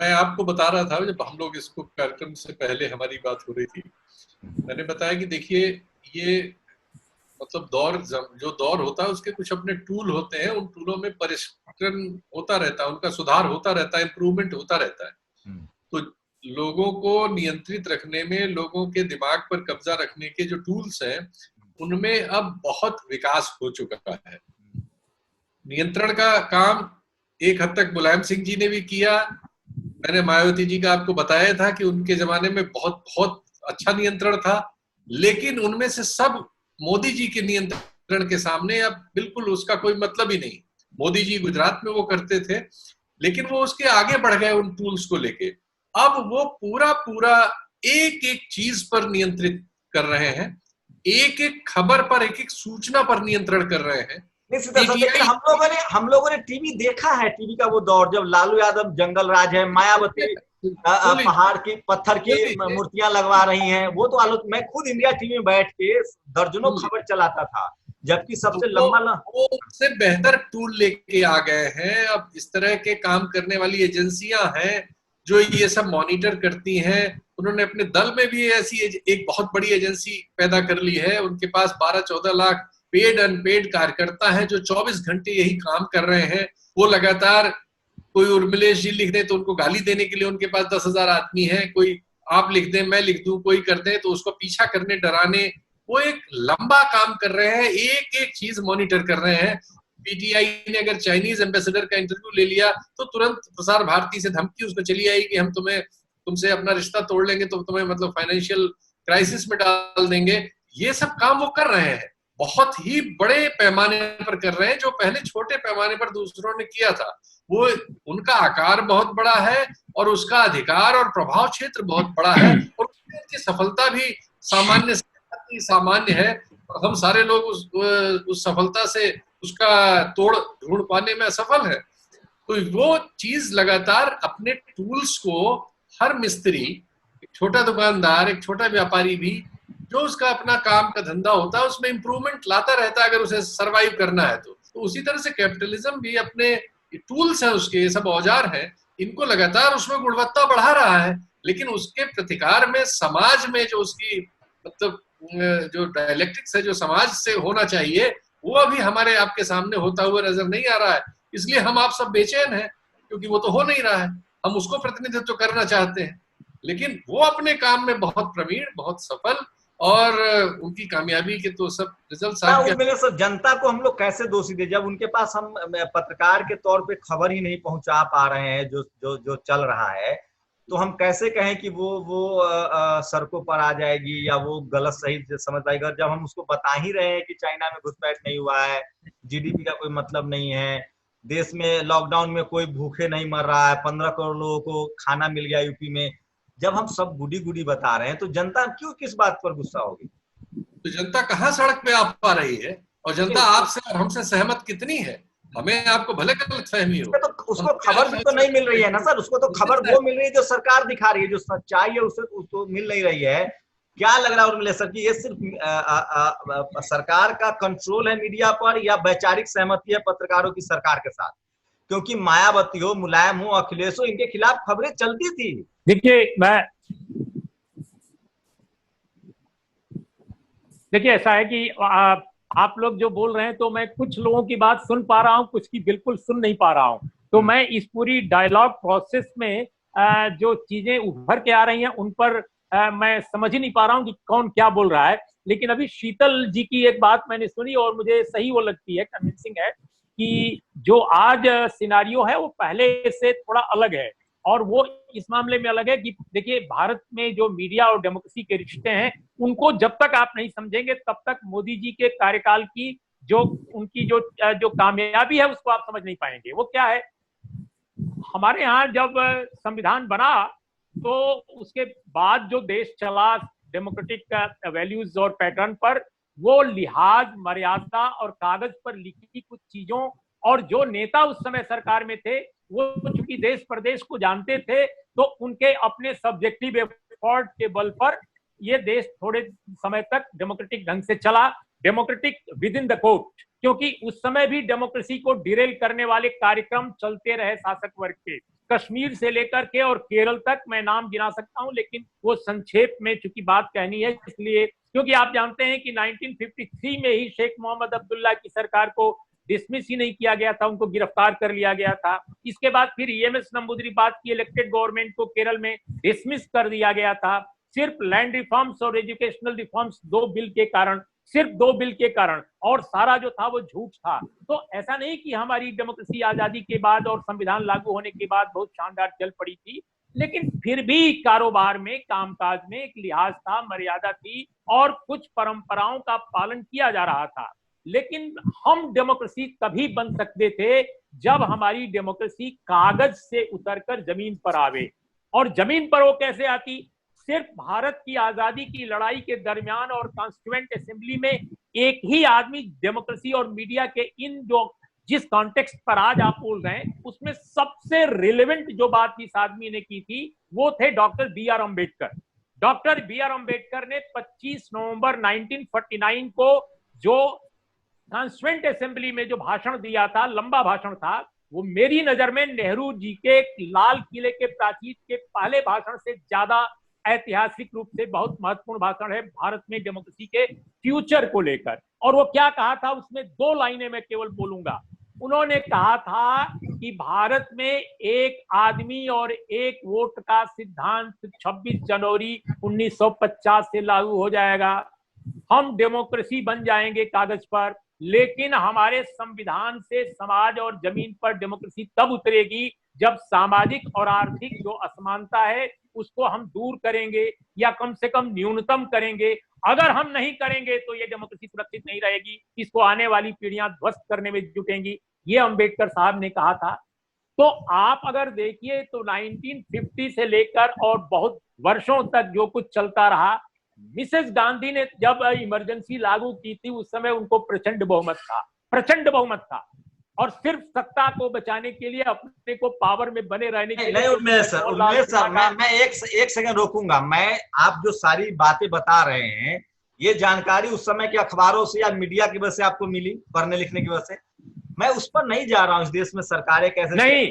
मैं आपको बता रहा था जब हम लोग इसको कार्यक्रम से पहले हमारी बात हो रही थी, मैंने बताया कि देखिए ये मतलब जो दौर होता है उसके कुछ अपने टूल होते हैं, उन टूलों में परिष्करण होता रहता है, उनका सुधार होता रहता है, इंप्रूवमेंट होता रहता है। तो लोगों को नियंत्रित रखने में, लोगों के दिमाग पर कब्जा रखने के जो टूल्स हैं उनमें अब बहुत विकास हो चुका है। नियंत्रण का काम एक हद तक मुलायम सिंह जी ने भी किया। मैंने मायावती जी का आपको बताया था कि उनके जमाने में बहुत बहुत अच्छा नियंत्रण था, लेकिन उनमें से सब मोदी जी के नियंत्रण के सामने अब बिल्कुल उसका कोई मतलब ही नहीं। मोदी जी गुजरात में वो करते थे, लेकिन वो उसके आगे बढ़ गए उन टूल्स को लेके। अब वो पूरा एक एक चीज पर नियंत्रित कर रहे हैं, एक एक खबर पर, एक एक सूचना पर नियंत्रण कर रहे हैं। हम लोगों ने टीवी देखा है, टीवी का वो दौर जब लालू यादव जंगल राज है, मायावती पहाड़ की पत्थर की मूर्तियां लगवा रही हैं, वो तो मैं खुद इंडिया टीवी में बैठ के दर्जनों खबर चलाता था, जबकि सबसे लंबा वो उससे बेहतर टूल लेके आ गए हैं। अब इस तरह के काम करने वाली एजेंसियां हैं जो ये सब मॉनिटर करती हैं। उन्होंने अपने दल में भी ऐसी एक बहुत बड़ी एजेंसी पैदा कर ली है। उनके पास 12-14 लाख पेड अनपेड कार्यकर्ता हैं जो 24 घंटे यही काम कर रहे हैं। वो लगातार, कोई उर्मिलेश जी लिख दें तो उनको गाली देने के लिए उनके पास 10,000 आदमी हैं, कोई आप लिख दें, मैं लिख दूं, कोई कर दे तो उसको पीछा करने, डराने, वो एक लंबा काम कर रहे हैं, एक एक चीज मॉनिटर कर रहे हैं। पीटीआई ने अगर चाइनीज एम्बेसडर का इंटरव्यू ले लिया तो तुरंत प्रसार भारती से धमकी उसको चली आई कि हम तुमसे अपना रिश्ता तोड़ लेंगे, तो तुम्हें मतलब फाइनेंशियल क्राइसिस में डाल देंगे। ये सब काम वो कर रहे हैं, बहुत ही बड़े पैमाने पर कर रहे हैं, जो पहले छोटे पैमाने पर दूसरों ने किया था। वो उनका आकार बहुत बड़ा है और उसका अधिकार और प्रभाव क्षेत्र बहुत बड़ा है, और उनकी सफलता भी सामान्य है। हम सारे लोग उस सफलता से उसका तोड़ ढूंढ पाने में असफल है। तो वो चीज लगातार अपने टूल्स को, हर मिस्त्री, एक छोटा दुकानदार, एक छोटा व्यापारी भी जो उसका अपना काम का धंधा होता है उसमें इंप्रूवमेंट लाता रहता है, अगर उसे सरवाइव करना है तो उसी तरह से कैपिटलिज्म भी अपने टूल्स हैं उसके, ये सब औजार हैं, इनको लगातार उसमें गुणवत्ता बढ़ा रहा है। लेकिन उसके प्रतिकार में समाज में जो उसकी मतलब जो डायलेक्टिक्स है, जो समाज से होना चाहिए, वो अभी हमारे आपके सामने होता हुआ नजर नहीं आ रहा है। इसलिए हम आप सब बेचैन हैं, क्योंकि वो तो हो नहीं रहा है। हम उसको प्रतिनिधित्व करना चाहते हैं, लेकिन वो अपने काम में बहुत प्रवीण, बहुत सफल, और उनकी कामयाबी के तो सब रिजल्ट। जनता को हम लोग कैसे दोषी दे जब उनके पास हम पत्रकार के तौर पे खबर ही नहीं पहुंचा पा रहे हैं जो जो जो चल रहा है, तो हम कैसे कहें कि वो सड़कों पर आ जाएगी या वो गलत सही समझ पाएगा, जब हम उसको बता ही रहे हैं कि चाइना में घुसपैठ नहीं हुआ है, जीडीपी का कोई मतलब नहीं है, देश में लॉकडाउन में कोई भूखे नहीं मर रहा है, 15 करोड़ लोगों को खाना मिल गया यूपी में। जब हम सब गुडी बता रहे हैं तो जनता क्यों किस बात पर गुस्सा होगी? तो जनता कहाँ सड़क पे आ पा रही है, और जनता आपसे और हमसे सहमत कितनी है? हमें आपको भले गलतफहमी हो, तो उसको खबर भी तो नहीं मिल रही है ना सर, उसको तो खबर वो मिल रही है जो सरकार दिखा रही है, जो सच्चाई है उसे उसको मिल नहीं रही है। क्या लग रहा है उर्मिला सर कि ये सिर्फ सरकार का कंट्रोल है मीडिया पर, या वैचारिक सहमति है पत्रकारों की सरकार के साथ? क्योंकि मायावती हो, मुलायम हो, अखिलेश हो, इनके खिलाफ खबरें चलती थी। देखिए ऐसा है कि आप लोग जो बोल रहे हैं तो मैं कुछ लोगों की बात सुन पा रहा हूं, कुछ की बिल्कुल सुन नहीं पा रहा हूं। तो मैं इस पूरी डायलॉग प्रोसेस में जो चीजें उभर के आ रही हैं उन पर मैं समझ ही नहीं पा रहा हूं कि कौन क्या बोल रहा है। लेकिन अभी शीतल जी की एक बात मैंने सुनी और मुझे सही वो लगती है, कन्विंसिंग है, कि जो आज सिनारियो है वो पहले से थोड़ा अलग है। और वो इस मामले में अलग है कि देखिए भारत में जो मीडिया और डेमोक्रेसी के रिश्ते हैं उनको जब तक आप नहीं समझेंगे तब तक मोदी जी के कार्यकाल की जो उनकी जो कामयाबी है उसको आप समझ नहीं पाएंगे। वो क्या है, हमारे यहाँ जब संविधान बना तो उसके बाद जो देश चला डेमोक्रेटिक वैल्यूज और पैटर्न पर, वो लिहाज, मर्यादा और कागज पर लिखी कुछ चीजों, और जो नेता उस समय सरकार में थे वो चूंकि देश प्रदेश को जानते थे तो उनके अपने सब्जेक्टिव एफर्ट के बल पर ये देश थोड़े समय तक डेमोक्रेटिक ढंग से चला, democratic with in the court, क्योंकि उस समय भी डेमोक्रेसी को डिरेल करने वाले कार्यक्रम चलते रहे शासक वर्ग के। कश्मीर से लेकर के और केरल तक मैं नाम गिना सकता हूं, लेकिन वो संक्षेप में चूंकि बात कहनी है इसलिए, क्योंकि आप जानते हैं कि 1953 में ही शेख मोहम्मद अब्दुल्ला की सरकार को डिसमिस ही नहीं किया गया था, उनको गिरफ्तार कर लिया गया था। इसके बाद फिर ईएमएस नंबूदिरीपाद की इलेक्टेड गवर्नमेंट को केरल में डिसमिस कर दिया गया था, सिर्फ लैंड रिफॉर्म्स और एजुकेशनल रिफॉर्म्स 2 बिल के कारण, सिर्फ 2 बिल के कारण, और सारा जो था वो झूठ था। तो ऐसा नहीं कि हमारी डेमोक्रेसी आजादी के बाद और संविधान लागू होने के बाद बहुत शानदार चल पड़ी थी, लेकिन फिर भी कारोबार में, कामकाज में एक लिहाज था, मर्यादा थी और कुछ परंपराओं का पालन किया जा रहा था। लेकिन हम डेमोक्रेसी तभी बन सकते थे जब हमारी डेमोक्रेसी कागज से उतरकर जमीन पर आवे। और जमीन पर वो कैसे आती? सिर्फ भारत की आजादी की लड़ाई के दरमियान और कॉन्स्टिट्यूएंट असेंबली में एक ही आदमी डेमोक्रेसी और मीडिया के इन जो जिस कॉन्टेक्स्ट पर आज आप बोल रहे हैं उसमें सबसे रिलेवेंट जो बात इस आदमी ने की थी वो थे doctor B R Ambedkar. Doctor B R Ambedkar ने 25 नवंबर 1949 को जो कॉन्स्टिट्यूएंट असेंबली में जो भाषण दिया था, लंबा भाषण था, वो मेरी नजर में नेहरू जी के लाल किले के प्राचीर के पहले भाषण से ज्यादा ऐतिहासिक रूप से बहुत महत्वपूर्ण भाषण है भारत में डेमोक्रेसी के फ्यूचर को लेकर। और वो क्या कहा था उसमें 2 लाइनें मैं केवल बोलूंगा। उन्होंने कहा था कि भारत में एक आदमी और एक वोट का सिद्धांत 26 जनवरी 1950 से लागू हो जाएगा। हम डेमोक्रेसी बन जाएंगे कागज पर, लेकिन हमारे संविधान से समाज और जमीन पर डेमोक्रेसी तब उतरेगी जब सामाजिक और आर्थिक जो असमानता है उसको हम दूर करेंगे या कम से कम न्यूनतम करेंगे। अगर हम नहीं करेंगे तो ये डेमोक्रेसी सुरक्षित नहीं रहेगी, इसको आने वाली पीढ़ियां ध्वस्त करने में जुटेंगी। ये अंबेडकर साहब ने कहा था। तो आप अगर देखिए तो 1950 से लेकर और बहुत वर्षों तक जो कुछ चलता रहा, मिसेस गांधी ने जब इमरजेंसी लागू की थी उस समय उनको प्रचंड बहुमत था, और सिर्फ सत्ता को बचाने के लिए, अपने को पावर में बने रहने के लिए। नहीं उर्मिला सर, मैं एक सेकंड रोकूंगा। मैं आप जो सारी बातें बता रहे हैं ये जानकारी उस समय के अखबारों से या मीडिया की वजह से आपको मिली, पढ़ने लिखने की वजह से? मैं उस पर नहीं जा रहा हूँ। इस देश में सरकारें कैसे नहीं,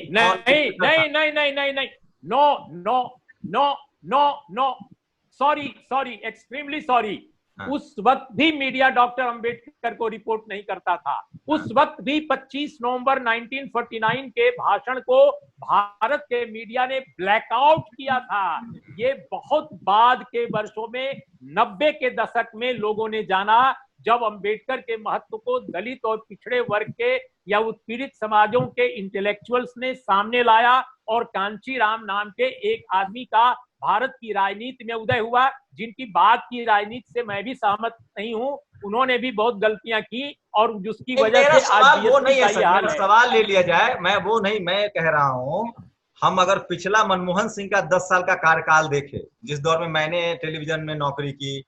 सॉरी, एक्सट्रीमली सॉरी। उस वक्त भी मीडिया डॉक्टर अंबेडकर को रिपोर्ट नहीं करता था। उस वक्त भी 25 नवंबर 1949 के भाषण को भारत के मीडिया ने ब्लैकआउट किया था। ये बहुत बाद के वर्षों में 90 के दशक में लोगों ने जाना, जब अंबेडकर के महत्व को दलित और पिछड़े वर्ग के या उत्पीड़ित समाजों के इंटेलेक्चुअल्स ने सामने लाया, और कांची राम नाम के एक आदमी का भारत की राजनीति में उदय हुआ, जिनकी बात की राजनीति से मैं भी सहमत नहीं हूं। उन्होंने भी बहुत गलतियां की और जिसकी वजह से आज वो नहीं है। सवाल ले लिया जाए, मैं कह रहा हूं, हम अगर पिछला मनमोहन सिंह का 10 साल का कार्यकाल देखे, जिस दौर में मैंने टेलीविजन में नौकरी की,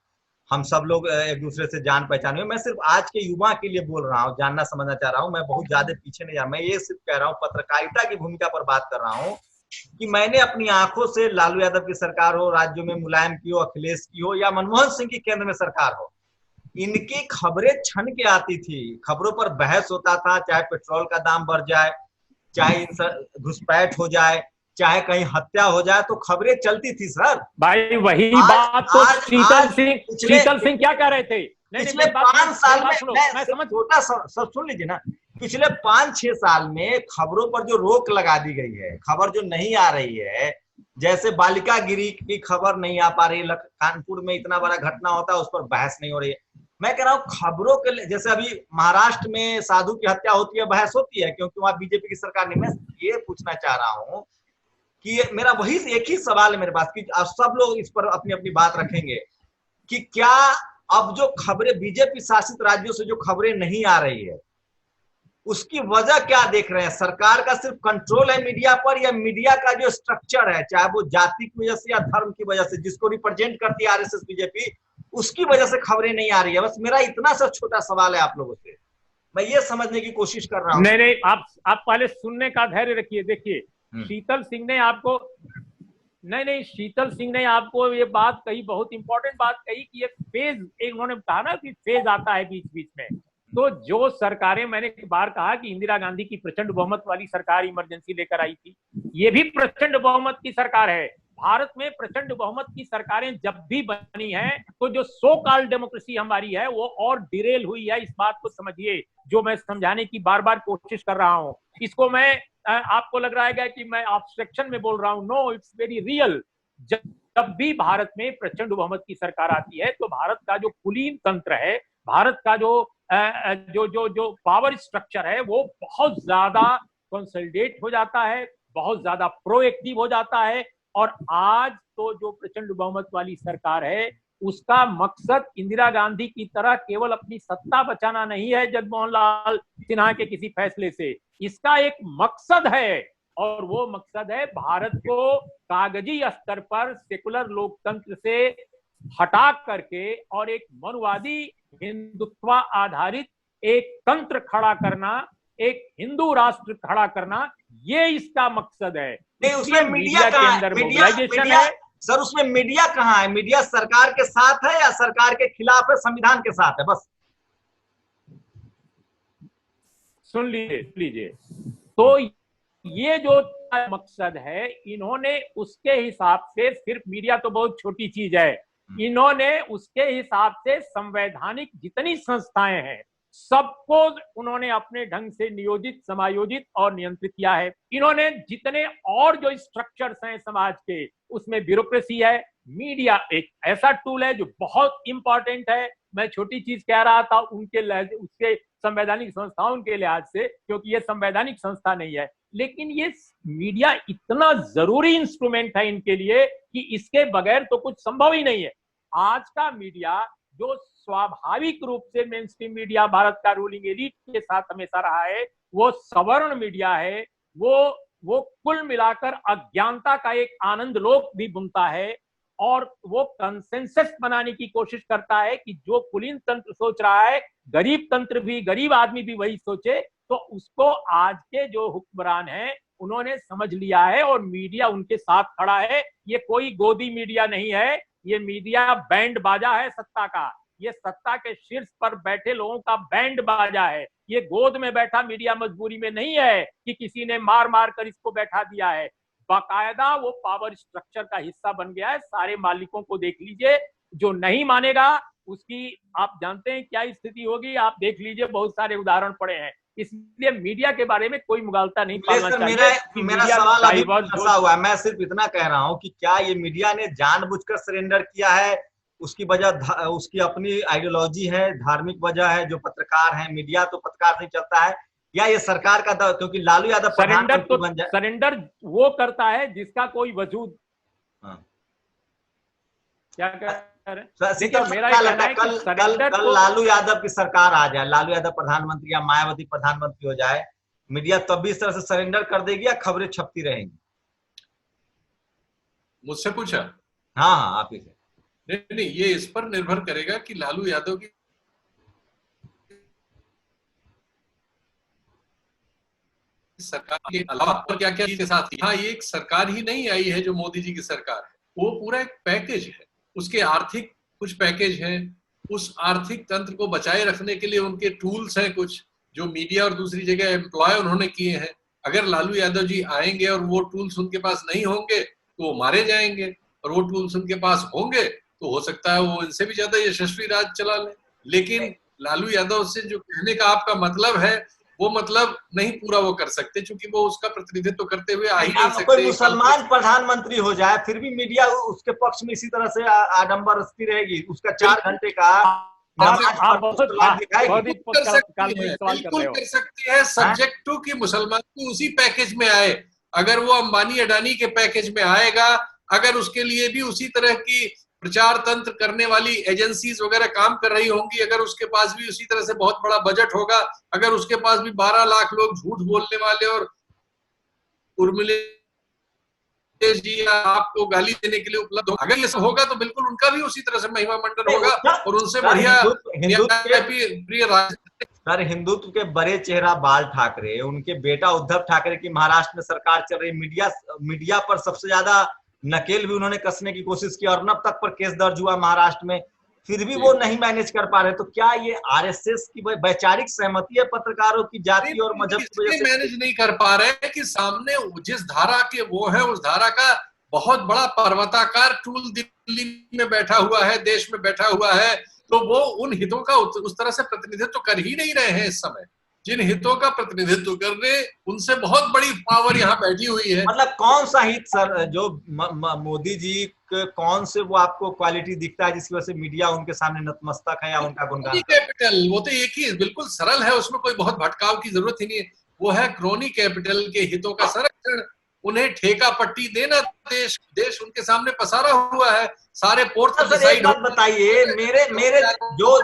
हम सब लोग एक दूसरे से जान पहचान हुए। मैं सिर्फ आज के युवा के लिए बोल रहा हूँ, जानना समझना चाह रहा हूँ, मैं बहुत ज्यादा पीछे नहीं जा रहा। मैं ये सिर्फ कह रहा हूँ, पत्रकारिता की भूमिका पर बात कर रहा हूँ कि मैंने अपनी आंखों से लालू यादव की सरकार हो, राज्यों में मुलायम की हो, अखिलेश की हो, या मनमोहन सिंह की केंद्र में सरकार हो, इनकी खबरें छन के आती थी, खबरों पर बहस होता था, चाहे पेट्रोल का दाम बढ़ जाए, चाहे घुसपैठ हो जाए, चाहे कहीं हत्या हो जाए, तो खबरें चलती थी सर। भाई वही बात तो शीतल सिंह क्या कह रहे थे? पिछले 5 साल में, छोटा सब सुन लीजिए ना, पिछले 5-6 साल में खबरों पर जो रोक लगा दी गई है, खबर जो नहीं आ रही है, जैसे बालिका गिरी की खबर नहीं आ पा रही, कानपुर में इतना बड़ा घटना होता है उस पर बहस नहीं हो रही है। मैं कह रहा हूँ खबरों के, जैसे अभी महाराष्ट्र में साधु की हत्या होती है, बहस होती है क्योंकि वहां बीजेपी की सरकार नहीं। मैं ये पूछना चाह रहा हूँ कि मेरा वही एक ही सवाल है मेरे पास कि अब सब लोग इस पर अपनी अपनी बात रखेंगे कि क्या अब जो खबरें बीजेपी शासित राज्यों से जो खबरें नहीं आ रही है, उसकी वजह क्या देख रहे हैं? सरकार का सिर्फ कंट्रोल है मीडिया पर, या मीडिया का जो स्ट्रक्चर है, चाहे वो जाति की वजह से या धर्म की वजह से, जिसको रिप्रेजेंट करती है आरएसएस बीजेपी, उसकी वजह से खबरें नहीं आ रही है? बस मेरा इतना सा छोटा सवाल है आप लोगों से, मैं ये समझने की कोशिश कर रहा हूँ। नहीं, आप पहले सुनने का धैर्य रखिए। देखिए, शीतल सिंह ने आपको शीतल सिंह ने आपको ये बात कही, बहुत इंपॉर्टेंट बात कही कि एक फेज, एक उन्होंने कहा ना कि फेज आता है बीच बीच में। तो जो सरकारें, मैंने एक बार कहा कि इंदिरा गांधी की प्रचंड बहुमत वाली सरकार इमरजेंसी लेकर आई थी, ये भी प्रचंड बहुमत की सरकार है। भारत में प्रचंड बहुमत की सरकारें जब भी बनी हैं, तो जो सो कॉल्ड डेमोक्रेसी हमारी है वो और डिरेल हुई है। इस बात को समझिए, जो मैं समझाने की बार बार कोशिश कर रहा हूं। इसको मैं, आपको लग रहा है कि मैं एब्स्ट्रैक्शन में बोल रहा हूं, नो, इट्स वेरी रियल। जब भी भारत में प्रचंड बहुमत की सरकार आती है, तो भारत का जो कुलीन तंत्र है, भारत का जो पावर स्ट्रक्चर है, वो बहुत ज्यादा कंसोलिडेट हो जाता है, बहुत ज्यादा प्रोएक्टिव हो जाता है। और आज तो जो प्रचंड बहुमत वाली सरकार है, उसका मकसद इंदिरा गांधी की तरह केवल अपनी सत्ता बचाना नहीं है जगमोहन लाल सिन्हा के किसी फैसले से। इसका एक मकसद है, और वो मकसद है भारत को कागजी स्तर पर सेकुलर लोकतंत्र से हटा करके और एक मनुवादी हिंदुत्व आधारित एक तंत्र खड़ा करना, एक हिंदू राष्ट्र खड़ा करना, ये इसका मकसद है। नहीं, उसमें मीडिया के अंदर मोबिलाइजेशन है सर। उसमें मीडिया कहाँ है? मीडिया सरकार के साथ है या सरकार के खिलाफ है, संविधान के साथ है? बस सुन लीजिए। तो ये जो मकसद है, इन्होंने उसके हिसाब से, सिर्फ मीडिया तो बहुत छोटी चीज है, इन्होंने उसके हिसाब से संवैधानिक जितनी संस्थाएं हैं सबको उन्होंने अपने ढंग से नियोजित, समायोजित और नियंत्रित किया है। इन्होंने जितने और जो स्ट्रक्चर्स हैं समाज के, उसमें ब्यूरोक्रेसी है। मीडिया एक ऐसा टूल है जो बहुत इंपॉर्टेंट है। मैं छोटी चीज कह रहा था उसके संवैधानिक संस्थाओं के लिहाज से, क्योंकि ये संवैधानिक संस्था नहीं है, लेकिन ये मीडिया इतना जरूरी इंस्ट्रूमेंट है इनके लिए कि इसके बगैर तो कुछ संभव ही नहीं है। आज का मीडिया जो स्वाभाविक रूप से मेन स्ट्रीम मीडिया भारत का रूलिंग एलिट के साथ हमेशा रहा है, वो सवर्ण मीडिया है। वो कुल मिलाकर अज्ञानता का एक आनंद लोक भी बुनता है, और वो कंसेंसस बनाने की कोशिश करता है कि जो कुलीन तंत्र सोच रहा है, गरीब तंत्र भी, गरीब आदमी भी वही सोचे। तो उसको आज के जो हुक्मरान हैं उन्होंने समझ लिया है, और मीडिया उनके साथ खड़ा है। ये कोई गोदी मीडिया नहीं है, ये मीडिया बैंड बाजा है सत्ता का। ये सत्ता के शीर्ष पर बैठे लोगों का बैंड बाजा है। ये गोद में बैठा मीडिया मजबूरी में नहीं है कि किसी ने मार मार कर इसको बैठा दिया है। बाकायदा वो पावर स्ट्रक्चर का हिस्सा बन गया है। सारे मालिकों को देख लीजिए, जो नहीं मानेगा उसकी आप जानते हैं क्या स्थिति होगी। आप देख लीजिए, बहुत सारे उदाहरण पड़े हैं। इसलिए मीडिया के बारे में कोई मुगालता नहीं पालना चाहिए। मेरा सवाल अभी फंसा हुआ है। मैं सिर्फ इतना कह रहा हूं कि क्या ये मीडिया ने जानबूझकर सरेंडर किया है? उसकी वजह उसकी अपनी आइडियोलॉजी है, धार्मिक वजह है। जो पत्रकार है, मीडिया तो पत्रकार से चलता है, या ये सरकार का, क्योंकि लालू यादव सरेंडर बन जाए। सरेंडर वो करता है जिसका कोई वजूद। क्या कह रहे हैं? मेरा कल लालू यादव की सरकार आ जाए, लालू यादव प्रधानमंत्री या मायावती प्रधानमंत्री हो जाए, मीडिया तब भी इस तरह से सरेंडर कर देगी या खबरें छपती रहेंगी? मुझसे पूछा? हाँ, आप ही से। नहीं नहीं, ये इस पर निर्भर करेगा कि लालू यादव की सरकार के अलावा और क्या क्या इसके साथ यहाँ ये एक सरकार ही नहीं आई है जो मोदी जी की सरकार है, वो पूरा एक पैकेज है। उसके आर्थिक कुछ पैकेज है, उस आर्थिक तंत्र को बचाए रखने के लिए उनके टूल्स हैं कुछ, जो मीडिया और दूसरी जगह एम्प्लॉय उन्होंने किए हैं। अगर लालू यादव जी आएंगे और वो टूल्स उनके पास नहीं होंगे तो वो मारे जाएंगे, और वो टूल्स उनके पास होंगे तो हो सकता है वो इनसे भी ज्यादा यशस्वी राज चला ले। लेकिन लालू यादव से जो कहने का आपका मतलब है, वो मतलब नहीं पूरा वो कर सकते, क्योंकि वो उसका प्रतिनिधित्व करते हुए आ ही नहीं सकते। कोई मुसलमान प्रधानमंत्री हो जाए फिर भी मीडिया उसके पक्ष में इसी तरह से आडंबर रखती रहेगी। उसका 4 घंटे का बिल्कुल कर सकती है, सब्जेक्ट टू कि मुसलमान भी उसी पैकेज में आए। अगर वो अंबानी अडानी के पैकेज में आएगा, अगर उसके लिए भी उसी तरह की प्रचार तंत्र करने वाली एजेंसीज वगैरह काम कर रही होंगी, अगर उसके पास भी उसी तरह से बहुत बड़ा बजट होगा, अगर उसके पास भी 12 लाख लोग झूठ बोलने वाले और उर्मिला जी या आपको गाली देने के लिए उपलब्ध हो, अगर ये सब होगा तो बिल्कुल उनका भी उसी तरह से महिमा मंडन होगा और उनसे बढ़िया सर हिंदुत्व के बड़े चेहरा बाल ठाकरे, उनके बेटा उद्धव ठाकरे की महाराष्ट्र में सरकार चल रही, मीडिया पर सबसे ज्यादा नकेल भी उन्होंने कसने की कोशिश की और अब तक पर केस दर्ज हुआ महाराष्ट्र में, फिर भी वो नहीं मैनेज कर पा रहे। तो क्या ये आरएसएस की वैचारिक सहमति है पत्रकारों की जाति और मजहब की वजह से मैनेज नहीं कर पा रहे कि सामने जिस धारा के वो है उस धारा का बहुत बड़ा पर्वताकार टूल दिल्ली में बैठा हुआ है, देश में बैठा हुआ है, तो वो उन हितों का उस तरह से प्रतिनिधित्व कर ही नहीं रहे हैं इस समय। जिन हितों का प्रतिनिधित्व कर रहे उनसे बहुत बड़ी पावर यहाँ बैठी हुई है। मतलब कौन सा हित सर जो मोदी जी कौन से वो आपको क्वालिटी दिखता है जिसकी वजह से मीडिया उनके सामने नतमस्तक है या उनका गुणगान? कैपिटल वो तो एक ही बिल्कुल सरल है, उसमें कोई बहुत भटकाव की जरूरत ही नहीं है। वो है क्रोनी कैपिटल के हितों का संरक्षण, उन्हें ठेका पट्टी देना, देश उनके सामने पसारा हुआ है, सारे पोर्ट डिसाइड। बताइए मेरे जो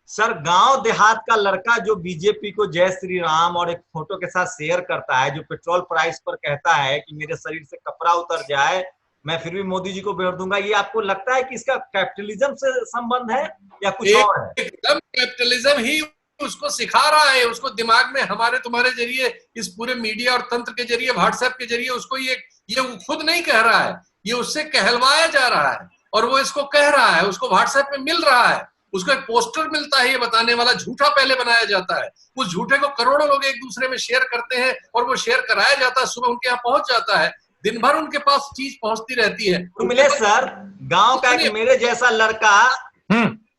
सर गांव देहात का लड़का जो बीजेपी को जय श्री राम और एक फोटो के साथ शेयर करता है, जो पेट्रोल प्राइस पर कहता है कि मेरे शरीर से कपड़ा उतर जाए मैं फिर भी मोदी जी को वोट दूंगा, ये आपको लगता है कि इसका कैपिटलिज्म से संबंध है या कुछ और है? एकदम कैपिटलिज्म ही उसको सिखा रहा है, उसको दिमाग में हमारे तुम्हारे जरिए, इस पूरे मीडिया और तंत्र के जरिए, व्हाट्सएप के जरिए उसको ये खुद नहीं कह रहा है, ये उससे कहलवाया जा रहा है और वो इसको कह रहा है, उसको व्हाट्सएप में मिल रहा है, उसको एक पोस्टर मिलता है ये बताने वाला, झूठा पहले बनाया जाता है, उस झूठे को करोड़ों लोग एक दूसरे में शेयर करते हैं और वो शेयर कराया जाता है, सुबह उनके यहाँ पहुंच जाता है, दिन भर उनके पास चीज पहुंचती रहती है। मिले सर गांव का कि मेरे जैसा लड़का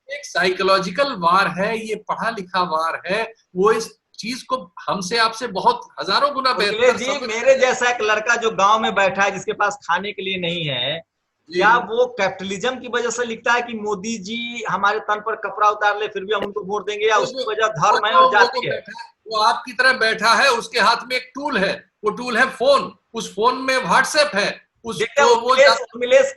एक साइकोलॉजिकल वार है, ये पढ़ा लिखा वार है, वो इस चीज को हमसे आपसे बहुत हजारों गुना बेहतर जी मेरे जैसा एक लड़का जो गांव में बैठा है जिसके पास खाने के लिए नहीं है, क्या वो कैपिटलिज्म की वजह से लिखता है कि मोदी जी हमारे तन पर कपड़ा उतार ले फिर भी हम उनको वोट देंगे, या उसकी वजह धर्म है और जाति है? वो आपकी तरह बैठा है, उसके हाथ में एक टूल है, वो टूल है फोन, उस फोन में व्हाट्सएप है, उर्मिलेश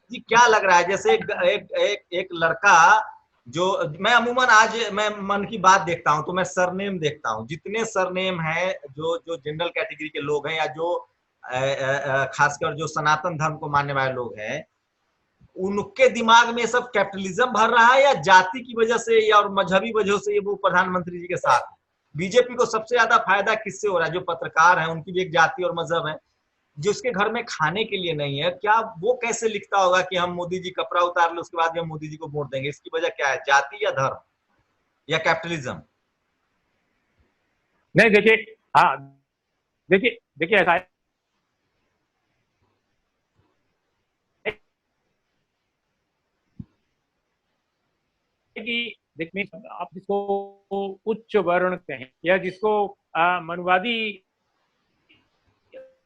जी क्या लग रहा है जैसे एक लड़का जो मैं अमूमन आज मैं मन की बात देखता हूं तो मैं सरनेम देखता हूं, जितने सरनेम है जो जनरल कैटेगरी के लोग हैं या जो खासकर जो सनातन धर्म को मानने वाले लोग हैं, उनके दिमाग में सब कैपिटलिज्म भर रहा है या जाति की वजह से या और मजहबी वजह से ये वो प्रधानमंत्री जी के साथ? बीजेपी को सबसे ज्यादा फायदा किससे हो रहा है? जो पत्रकार है उनकी भी एक जाति और मजहब है, जिसके घर में खाने के लिए नहीं है, क्या वो कैसे लिखता होगा कि हम मोदी जी कपड़ा उतार ले उसके बाद भी हम मोदी जी को वोट देंगे? इसकी वजह क्या है, जाति या धर्म या कैपिटलिज्म? नहीं देखिए, हाँ देखिए ऐसा है कि देखिए आप जिसको उच्च वर्ण कहें या जिसको मनुवादी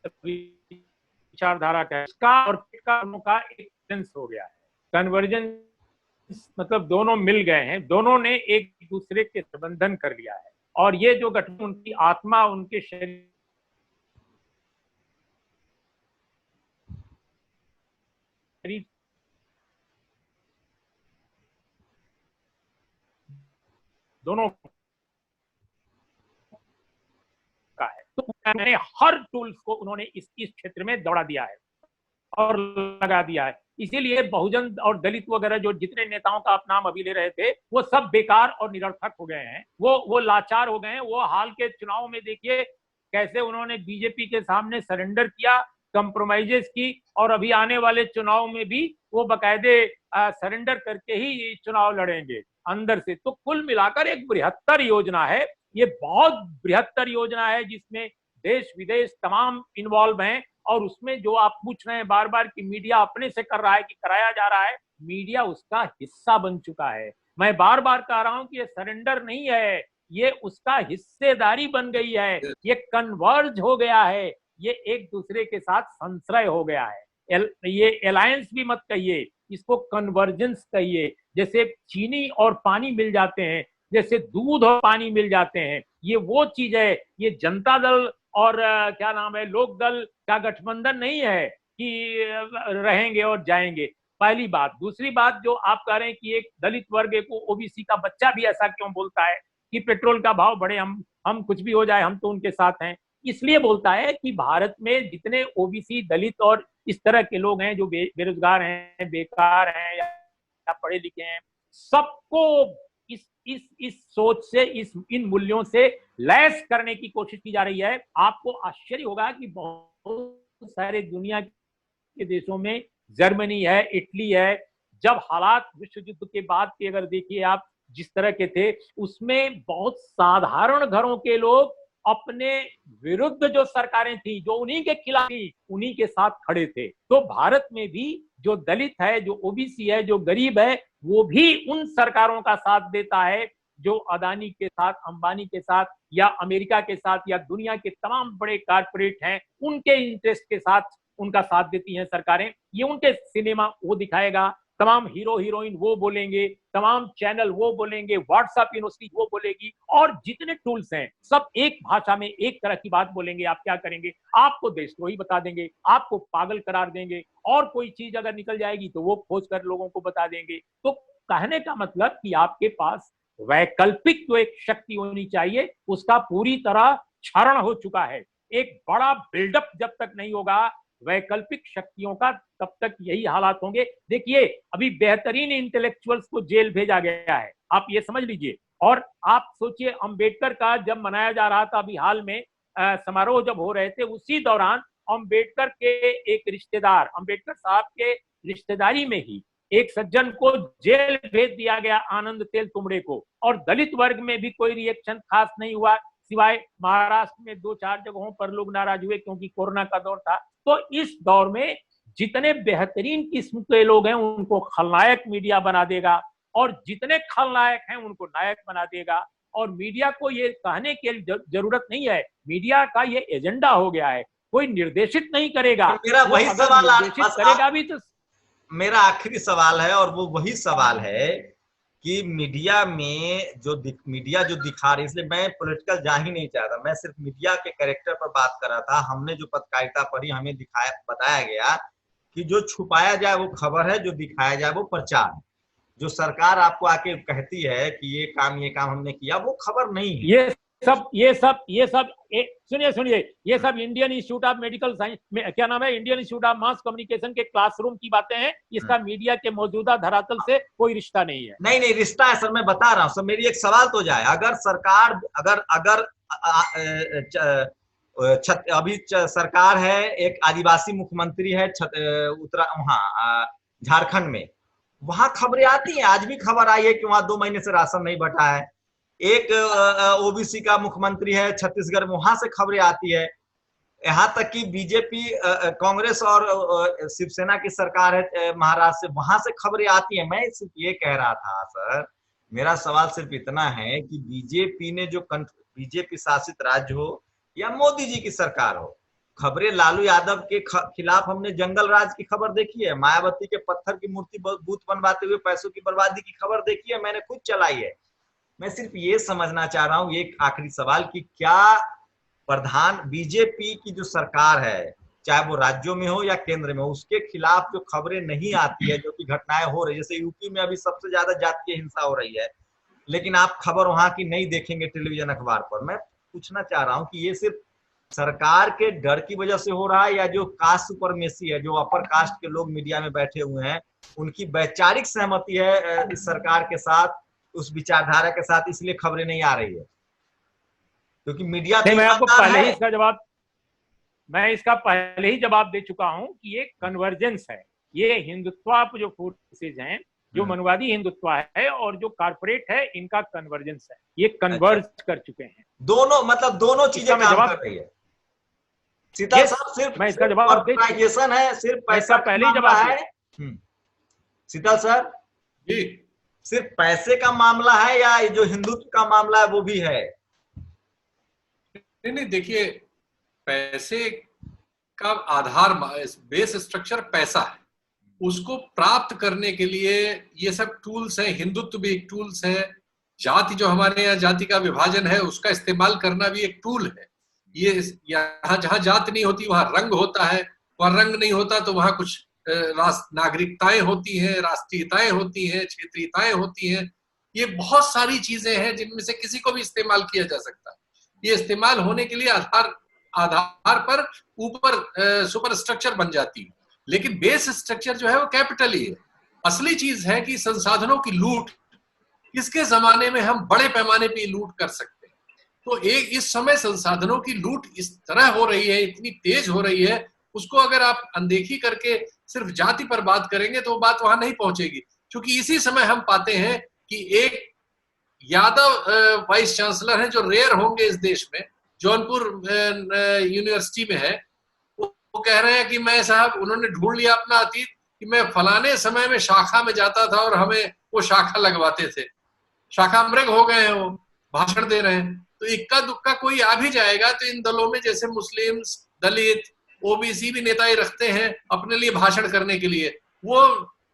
विचारधारा का और का एक सेंस हो गया है, कन्वर्जेंस मतलब दोनों मिल गए हैं, दोनों ने एक दूसरे के संबंधन कर लिया है और ये जो गठन उनकी आत्मा उनके शरीर दोनों का है। तो मैंने हर टूल्स को उन्होंने इस क्षेत्र में दौड़ा दिया है और लगा दिया है। इसीलिए बहुजन और दलित वगैरह जो जितने नेताओं का आप नाम अभी ले रहे थे वो सब बेकार और निरर्थक हो गए हैं, वो लाचार हो गए हैं। वो हाल के चुनाव में देखिए कैसे उन्होंने बीजेपी के सामने सरेंडर किया, कंप्रोमाइजेस की, और अभी आने वाले चुनाव में भी वो बकायदे सरेंडर करके ही चुनाव लड़ेंगे अंदर से। तो कुल मिलाकर एक बृहत्तर योजना है, ये बहुत बृहत्तर योजना है जिसमें देश विदेश तमाम इन्वॉल्व हैं। और उसमें जो आप पूछ रहे हैं बार बार कि मीडिया अपने से कर रहा है कि कराया जा रहा है, मीडिया उसका हिस्सा बन चुका है। मैं बार बार कह रहा हूं कि ये सरेंडर नहीं है, ये उसका हिस्सेदारी बन गई है, ये कन्वर्ज हो गया है, ये एक दूसरे के साथ संश्रय हो गया है। ये अलायंस भी मत कहिए, इसको कन्वर्जेंस कहिए। जैसे चीनी और पानी मिल जाते हैं, जैसे दूध और पानी मिल जाते हैं, ये वो चीज है। ये जनता दल और क्या नाम है लोक दल का गठबंधन नहीं है कि रहेंगे और जाएंगे, पहली बात। दूसरी बात जो आप कह रहे हैं कि एक दलित वर्ग को ओबीसी का बच्चा भी ऐसा क्यों बोलता है कि पेट्रोल का भाव बढ़े, हम कुछ भी हो जाए हम तो उनके साथ हैं। इसलिए बोलता है कि भारत में जितने ओबीसी दलित और इस तरह के लोग हैं जो बेरोजगार हैं, बेकार हैं या पढ़े लिखे हैं, सबको इस सोच से इन मूल्यों से लैस करने की कोशिश की जा रही है। आपको आश्चर्य होगा कि बहुत सारे दुनिया के देशों में, जर्मनी है, इटली है, जब हालात विश्व युद्ध के बाद के अगर देखिए आप जिस तरह के थे, उसमें बहुत साधारण घरों के लोग अपने विरुद्ध जो सरकारें थी, जो उन्हीं के खिलाफ थी, उन्हीं के साथ खड़े थे। तो भारत में भी जो दलित है, जो ओबीसी है, जो गरीब है, वो भी उन सरकारों का साथ देता है जो अदानी के साथ, अंबानी के साथ या अमेरिका के साथ या दुनिया के तमाम बड़े कारपोरेट हैं उनके इंटरेस्ट के साथ उनका साथ देती हैं सरकारें। ये उनके सिनेमा वो दिखाएगा, तमाम हीरो हीरोइन वो बोलेंगे, तमाम चैनल वो बोलेंगे, व्हाट्सएप यूनिवर्सिटी वो बोलेगी, और जितने टूल्स हैं सब एक भाषा में एक तरह की बात बोलेंगे। आप क्या करेंगे? आपको देशद्रोही बता देंगे, आपको पागल करार देंगे, और कोई चीज अगर निकल जाएगी तो वो खोज कर लोगों को बता देंगे। तो कहने का मतलब कि आपके पास वैकल्पिक जो एक शक्ति होनी चाहिए उसका पूरी तरह क्षरण हो चुका है। एक बड़ा बिल्डअप जब तक नहीं होगा वैकल्पिक शक्तियों का, तब तक यही हालात होंगे। देखिए अभी बेहतरीन इंटेलेक्चुअल्स को जेल भेजा गया है, आप ये समझ लीजिए। और आप सोचिए अंबेडकर का जब मनाया जा रहा था अभी हाल में समारोह जब हो रहे थे, उसी दौरान अंबेडकर के एक रिश्तेदार, अंबेडकर साहब के रिश्तेदारी में ही एक सज्जन को जेल भेज दिया गया, आनंद तेल तुमड़े को। और दलित वर्ग में भी कोई रिएक्शन खास नहीं हुआ, सिवाय महाराष्ट्र में 2-4 जगहों पर लोग नाराज हुए क्योंकि कोरोना का दौर था। तो इस दौर में जितने बेहतरीन किस्म के लोग हैं उनको खलनायक मीडिया बना देगा, और जितने खलनायक हैं उनको नायक बना देगा। और मीडिया को ये कहने की जरूरत नहीं है, मीडिया का ये एजेंडा हो गया है, कोई निर्देशित नहीं करेगा। मेरा वही सवाल निर्देशित करेगा भी तो मेरा आखिरी सवाल है, और वो वही सवाल है कि मीडिया में मीडिया जो दिखा रही है, इसलिए मैं पॉलिटिकल जा ही नहीं चाहता, मैं सिर्फ मीडिया के कैरेक्टर पर बात कर रहा था। हमने जो पत्रकारिता पढ़ी, हमें बताया गया कि जो छुपाया जाए वो खबर है, जो दिखाया जाए वो प्रचार है। जो सरकार आपको आके कहती है कि ये काम हमने किया, वो खबर नहीं है। ये सब सुनिए, ये सब Indian institute of medical science में, क्या नाम है, Indian institute of mass communication के क्लासरूम की बातें हैं। इसका मीडिया के मौजूदा धरातल से कोई रिश्ता नहीं है। नहीं रिश्ता है सर, मैं बता रहा हूँ सर। मेरी एक सवाल तो जाए, अगर सरकार अभी सरकार है, एक आदिवासी मुख्यमंत्री है वहाँ झारखंड में, वहां खबरें आती हैं। आज भी खबर आई है कि वहां 2 महीने से राशन नहीं बटा है। एक ओबीसी का मुख्यमंत्री है छत्तीसगढ़ में, वहां से खबरें आती है। यहाँ तक कि बीजेपी, कांग्रेस और शिवसेना की सरकार है महाराष्ट्र से, वहां से खबरें आती है। मैं सिर्फ ये कह रहा था सर, मेरा सवाल सिर्फ इतना है कि बीजेपी शासित राज्य हो या मोदी जी की सरकार हो, खबरें लालू यादव के खिलाफ हमने जंगल राज की खबर देखी है, मायावती के पत्थर की मूर्ति बूथ बनवाते हुए पैसों की बर्बादी की खबर देखी है, मैंने खुद चलाई है। मैं सिर्फ ये समझना चाह रहा हूँ, ये आखिरी सवाल, कि क्या प्रधान बीजेपी की जो सरकार है, चाहे वो राज्यों में हो या केंद्र में हो, उसके खिलाफ जो खबरें नहीं आती है, जो कि घटनाएं हो रही है, जैसे यूपी में अभी सबसे ज्यादा जातीय हिंसा हो रही है, लेकिन आप खबर वहां की नहीं देखेंगे टेलीविजन अखबार पर। मैं पूछना चाह रहा हूँ कि ये सिर्फ सरकार के डर की वजह से हो रहा है, या जो कास्ट सुपरमेसी है, जो अपर कास्ट के लोग मीडिया में बैठे हुए हैं, उनकी वैचारिक सहमति है इस सरकार के साथ, उस विचारधारा के साथ, इसलिए खबरें नहीं आ रही है? क्योंकि मीडिया नहीं, मैं आपको पहले ही इसका पहले ही जवाब दे चुका हूं कि ये कन्वर्जेंस है। ये हिंदुत्व जो फोर्सेज हैं, जो मनवादी हिंदुत्व है और जो कारपोरेट है, इनका कन्वर्जेंस है। ये कन्वर्ज कर चुके हैं दोनों, मतलब दोनों चीजें काम कर रही है। शीतल साहब, सिर्फ मैं इसका जवाब है, सिर्फ पैसा पहले ही जवाब है। शीतल सर जी, सिर्फ पैसे का मामला है या जो हिंदुत्व का मामला है वो भी है? नहीं, देखिए, पैसे का आधार, बेस स्ट्रक्चर पैसा है। उसको प्राप्त करने के लिए ये सब टूल्स हैं। हिंदुत्व भी एक टूल्स है। जाति, जो हमारे यहाँ जाति का विभाजन है, उसका इस्तेमाल करना भी एक टूल है। ये यहाँ जहाँ जात नहीं होती वहां रंग होता है, वहां रंग नहीं होता तो वहां कुछ नागरिकताएं होती हैं, राष्ट्रीयताएं होती हैं, क्षेत्रीयताएं होती हैं। ये बहुत सारी चीजें हैं जिनमें से किसी को भी इस्तेमाल किया जा सकता है। ये इस्तेमाल होने के लिए आधार पर ऊपर सुपर स्ट्रक्चर बन जाती है, लेकिन बेस स्ट्रक्चर जो है वो कैपिटल ही है। असली चीज है कि संसाधनों की लूट, इसके जमाने में हम बड़े पैमाने पे लूट कर सकते हैं। तो इस समय संसाधनों की लूट इस तरह हो रही है, इतनी तेज हो रही है, उसको अगर आप अनदेखी करके सिर्फ जाति पर बात करेंगे तो वो बात वहां नहीं पहुंचेगी। क्योंकि इसी समय हम पाते हैं कि एक यादव वाइस चांसलर है, जो रेयर होंगे इस देश में, जौनपुर यूनिवर्सिटी में है। वो कह रहे हैं कि मैं साहब, उन्होंने ढूंढ लिया अपना अतीत कि मैं फलाने समय में शाखा में जाता था और हमें वो शाखा लगवाते थे। शाखा मृग हो गए हैं, वो भाषण दे रहे हैं। तो इक्का दुक्का कोई आ भी जाएगा तो इन दलों में जैसे मुस्लिम, दलित, ओबीसी भी नेता ही रखते हैं अपने लिए भाषण करने के लिए। वो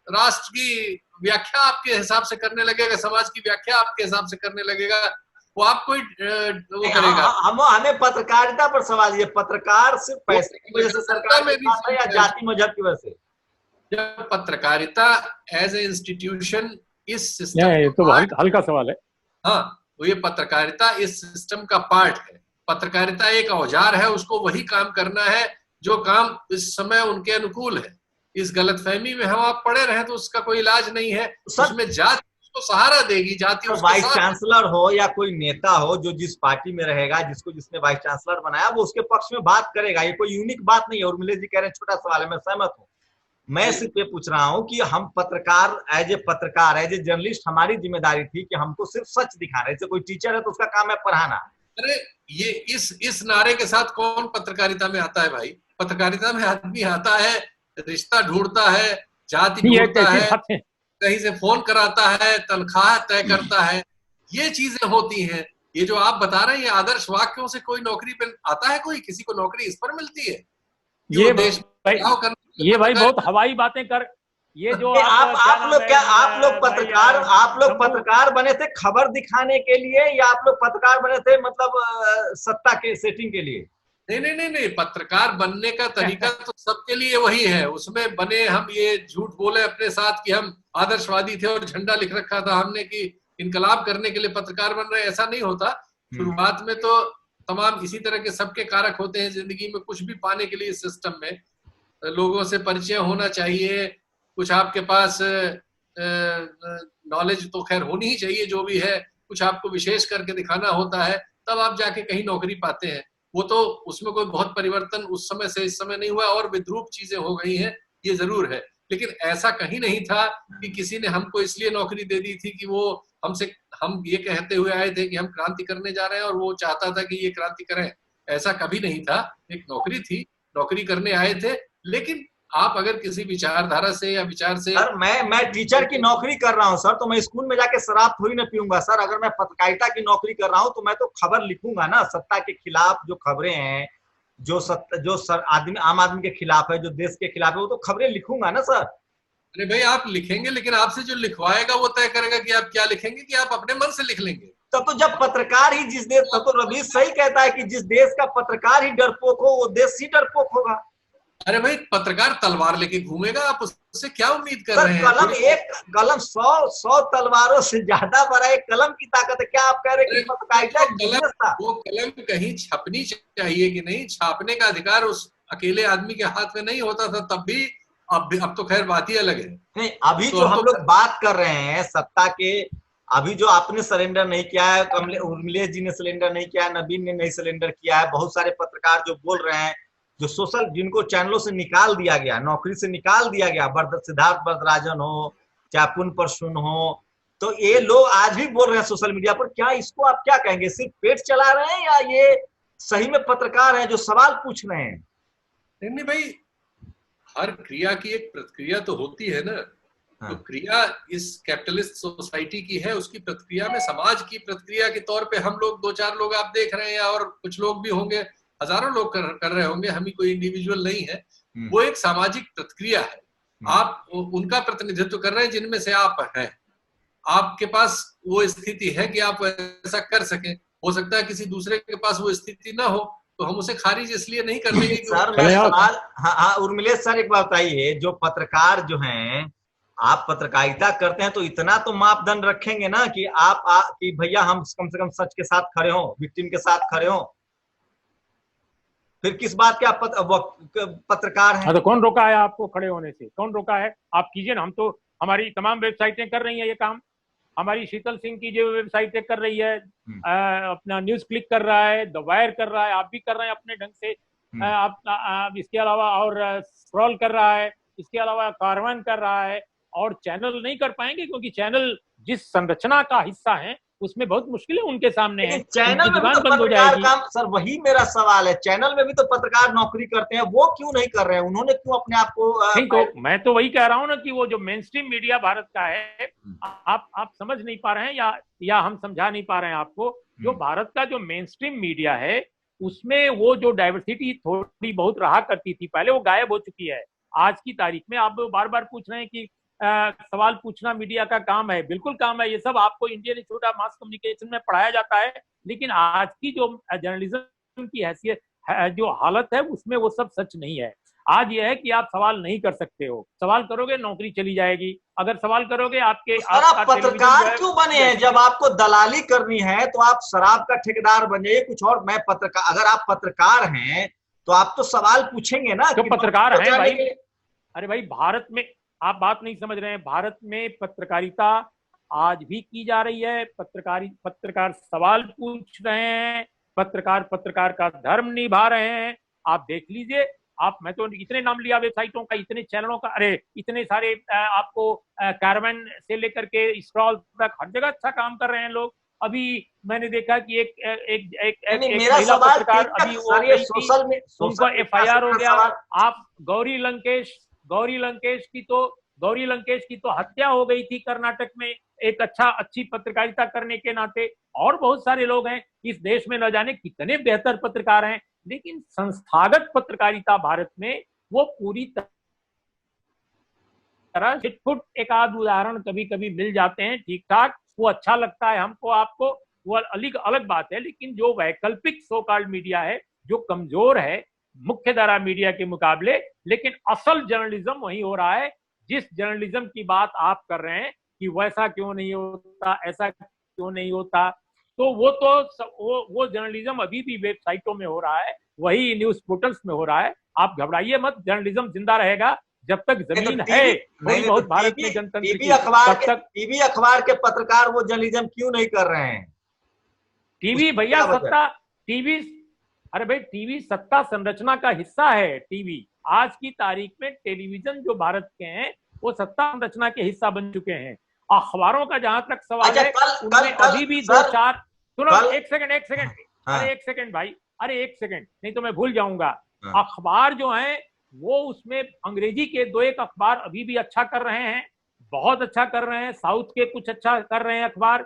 राष्ट्र की व्याख्या आपके हिसाब से करने लगेगा, समाज की व्याख्या आपके हिसाब से करने लगेगा। वो आपको वो करेगा। हमें पत्रकारिता पर सवाल, ये पत्रकार सिर्फ पैसे की वजह से सरकार में भी या जाति मजहब की वजह से? जब पत्रकारिता एज ए इंस्टीट्यूशन इस सिस्टम, ये तो हल्का सवाल है। हाँ, तो ये पत्रकारिता इस सिस्टम का पार्ट है। पत्रकारिता एक औजार है, उसको वही काम करना है जो काम इस समय उनके अनुकूल है। इस गलतफहमी में हम आप पड़े रहे तो उसका कोई इलाज नहीं है। उसमें जाति उसको सहारा देगी, जाति उसके वाइस चांसलर हो या कोई नेता हो जो जिस पार्टी में रहेगा, जिसने वाइस चांसलर बनाया, वो उसके पक्ष में बात करेगा। ये कोई यूनिक बात नहीं है। उर्मिला जी कह रहे हैं छोटा सवाल है, मैं सहमत हूँ। मैं सिर्फ ये पूछ रहा हूँ कि हम पत्रकार, एज ए जर्नलिस्ट, हमारी जिम्मेदारी थी कि हमको सिर्फ सच दिखाना है। जैसे कोई टीचर है तो उसका काम है पढ़ाना। अरे ये इस नारे के साथ कौन पत्रकारिता में आता है भाई? पत्रकारिता में आदमी आता है, रिश्ता ढूंढता है, जाति ढूंढता है, कहीं से फोन कराता है, तनख्वाह तय करता है, ये चीजें होती हैं। ये जो आप बता रहे हैं, ये आदर्श वाक्यों से कोई नौकरी पे आता है? कोई किसी को नौकरी इस पर मिलती है? ये भाई बहुत हवाई बातें कर, ये जो आप लोग पत्रकार बने थे खबर दिखाने के लिए, या आप लोग पत्रकार बने थे मतलब सत्ता के सेटिंग के लिए? नहीं, पत्रकार बनने का तरीका तो सबके लिए वही है। उसमें बने हम, ये झूठ बोले अपने साथ कि हम आदर्शवादी थे और झंडा लिख रखा था हमने कि इनकलाब करने के लिए पत्रकार बन रहे, ऐसा नहीं होता। शुरुआत में तो तमाम इसी तरह के सबके कारक होते हैं जिंदगी में। कुछ भी पाने के लिए सिस्टम में लोगों से परिचय होना चाहिए, कुछ आपके पास नॉलेज तो खैर होनी ही चाहिए, जो भी है कुछ आपको विशेष करके दिखाना होता है, तब आप जाके कहीं नौकरी पाते हैं। वो तो उसमें कोई बहुत परिवर्तन उस समय से इस समय नहीं हुआ, और विद्रूप चीजें हो गई हैं, ये जरूर है। लेकिन ऐसा कहीं नहीं था कि किसी ने हमको इसलिए नौकरी दे दी थी कि वो हमसे, हम ये कहते हुए आए थे कि हम क्रांति करने जा रहे हैं और वो चाहता था कि ये क्रांति करें। ऐसा कभी नहीं था। एक नौकरी थी, नौकरी करने आए थे। लेकिन आप अगर किसी विचारधारा से या विचार से, सर मैं टीचर की नौकरी कर रहा हूँ सर, तो मैं स्कूल में जाके शराब थोड़ी ना पीऊंगा सर। अगर मैं पत्रकारिता की नौकरी कर रहा हूँ तो मैं तो खबर लिखूंगा ना। सत्ता के खिलाफ जो खबरें हैं, जो आम आदमी के खिलाफ है, जो देश के खिलाफ है, वो तो खबरें लिखूंगा ना सर। अरे भाई आप लिखेंगे, लेकिन आपसे जो लिखवाएगा वो तय करेगा कि आप क्या लिखेंगे, कि आप अपने मन से लिख लेंगे। तब तो जब पत्रकार ही जिस देश, तब तो रवीश सही कहता है कि जिस देश का पत्रकार ही डरपोक हो वो देश ही डरपोक होगा। अरे भाई, पत्रकार तलवार लेके घूमेगा, आप उससे क्या उम्मीद कर सर रहे हैं? कलम, एक कलम 100 तलवारों से ज्यादा बड़ा एक कलम की ताकत है। क्या आप कह रहे हैं कि पत्रकारिता एक बिजनेस था? वो कलम कहीं छपनी चाहिए कि नहीं, छापने का अधिकार उस अकेले आदमी के हाथ में नहीं होता था तब भी। अब तो खैर बात ही अलग है। नहीं, अभी तो जो हम लोग बात कर रहे हैं सत्ता के, अभी जो आपने सरेंडर नहीं किया है, उर्मिलेश जी ने सरेंडर नहीं किया है, नवीन ने नहीं सरेंडर किया है, बहुत सारे पत्रकार जो बोल रहे हैं, जो सोशल, जिनको चैनलों से निकाल दिया गया, नौकरी से निकाल दिया गया, सिद्धार्थ वरदराजन हो चाहे पुन परसुन हो, तो ये लोग आज भी बोल रहे हैं सोशल मीडिया पर। क्या इसको आप क्या कहेंगे? सिर्फ पेट चला रहे हैं या ये सही में पत्रकार हैं जो सवाल पूछ रहे हैं? नहीं भाई, हर क्रिया की एक प्रतिक्रिया तो होती है ना। हाँ। तो क्रिया इस कैपिटलिस्ट सोसाइटी की है, उसकी प्रतिक्रिया में समाज की प्रतिक्रिया के तौर पे हम लोग 2-4 लोग आप देख रहे हैं, और कुछ लोग भी होंगे, हजारों लोग कर रहे होंगे, हम ही कोई इंडिविजुअल नहीं है। वो एक सामाजिक प्रतिक्रिया है। आप उनका प्रतिनिधित्व कर रहे हैं जिनमें से आप हैं। आपके पास वो स्थिति है कि आप ऐसा कर सकें। हो सकता है किसी दूसरे के पास वो स्थिति ना हो, तो हम उसे खारिज इसलिए नहीं कर देंगे। सर मैं सवाल, हाँ उर्मिलेश सर एक बात बताइए, जो पत्रकार जो हैं, आप पत्रकारिता करते हैं तो इतना तो मापदंड रखेंगे ना कि कि भैया हम कम से कम सच के साथ खड़े हों, विक्टिम के साथ खड़े हों। फिर किस बात के आप पत्रकार हैं? तो कौन रोका है आपको खड़े होने से? कौन रोका है? आप कीजिए ना। हम तो, हमारी तमाम वेबसाइटें कर रही हैं ये काम। हमारी शीतल सिंह की जो वेबसाइटें कर रही है, अपना न्यूज क्लिक कर रहा है, द वायर कर रहा है, आप भी कर रहे हैं अपने ढंग से। आप इसके अलावा और स्क्रॉल कर रहा है, इसके अलावा कारवान कर रहा है, और चैनल नहीं कर पाएंगे क्योंकि चैनल जिस संरचना का हिस्सा है उसमें बहुत मुश्किलें उनके सामने है। चैनल में भी तो पत्रकार काम, सर वही मेरा सवाल है, चैनल में भी तो पत्रकार नौकरी करते हैं, वो क्यों नहीं कर रहे हैं? उन्होंने क्यों अपने आप को नहीं, तो मैं तो वही कह रहा हूँ ना कि वो जो मेन स्ट्रीम मीडिया भारत का है, आप समझ नहीं पा रहे हैं या हम समझा नहीं पा रहे हैं आपको। जो भारत का जो मेन स्ट्रीम मीडिया है उसमें वो जो डाइवर्सिटी थोड़ी बहुत रहा करती थी पहले, वो गायब हो चुकी है आज की तारीख में। आप बार बार पूछ रहे हैं कि सवाल पूछना मीडिया का काम है। बिल्कुल काम है, ये सब आपको Indian institute of mass communication में पढ़ाया जाता है, लेकिन आज की जो जर्नलिज्म की हैसियत जो हालत है उसमें वो सब सच नहीं है। आज ये है कि आप सवाल नहीं कर सकते हो, सवाल करोगे नौकरी चली जाएगी। अगर सवाल करोगे आपके आप पत्रकार क्यों बने हैं? जब आपको दलाली करनी है तो आप शराब का ठेकेदार बने, कुछ और। मैं पत्रकार, अगर आप पत्रकार हैं तो आप तो सवाल पूछेंगे ना। तो पत्रकार हैं भाई। अरे भाई, भारत में आप बात नहीं समझ रहे हैं। भारत में पत्रकारिता आज भी की जा रही है। पत्रकार सवाल पूछ रहे हैं, पत्रकार का धर्म निभा रहे हैं। आप देख लीजिए, मैं तो इतने नाम लिया वेबसाइटों का, इतने चैनलों का, अरे इतने सारे आपको कारवन से लेकर के स्क्रॉल तक हर जगह अच्छा काम कर रहे हैं लोग। अभी मैंने देखा कि एक महिला पत्रकार अभी उनको FIR हो गया। आप गौरी लंकेश की तो हत्या हो गई थी कर्नाटक में, एक अच्छी पत्रकारिता करने के नाते। और बहुत सारे लोग हैं इस देश में, न जाने कितने बेहतर पत्रकार हैं, लेकिन संस्थागत पत्रकारिता भारत में वो पूरी तरह छिटपुट एक आध उदाहरण कभी कभी मिल जाते हैं ठीक ठाक, वो अच्छा लगता है हमको आपको, वो अलग बात है। लेकिन जो वैकल्पिक सो कॉल्ड मीडिया है जो कमजोर है मुख्य धारा मीडिया के मुकाबले, लेकिन असल जर्नलिज्म वही हो रहा है जिस जर्नलिज्म की बात आप कर रहे हैं कि वैसा क्यों नहीं होता, ऐसा क्यों नहीं होता। तो वो जर्नलिज्म अभी भी वेबसाइटों में हो रहा है, वही न्यूज पोर्टल्स में हो रहा है। आप घबराइए मत, जर्नलिज्म जिंदा रहेगा जब तक जमीन है। थोड़ी बहुत भारत में जनतंत्र टीवी अखबार के पत्रकार वो जर्नलिज्म क्यों नहीं कर रहे हैं? टीवी भैया सत्ता, अरे भाई टीवी सत्ता संरचना का हिस्सा है। टीवी आज की तारीख में टेलीविजन जो भारत के हैं वो सत्ता संरचना के हिस्सा बन चुके हैं। अखबारों का जहां तक सवाल है, उनमें अभी भी 2-4 सुनो, एक सेकंड अरे एक सेकंड भाई, अरे एक सेकंड, नहीं तो मैं भूल जाऊंगा। अखबार जो है वो उसमें अंग्रेजी के 2-1 अखबार अभी भी अच्छा कर रहे हैं, बहुत अच्छा कर रहे हैं। साउथ के कुछ अच्छा कर रहे हैं अखबार।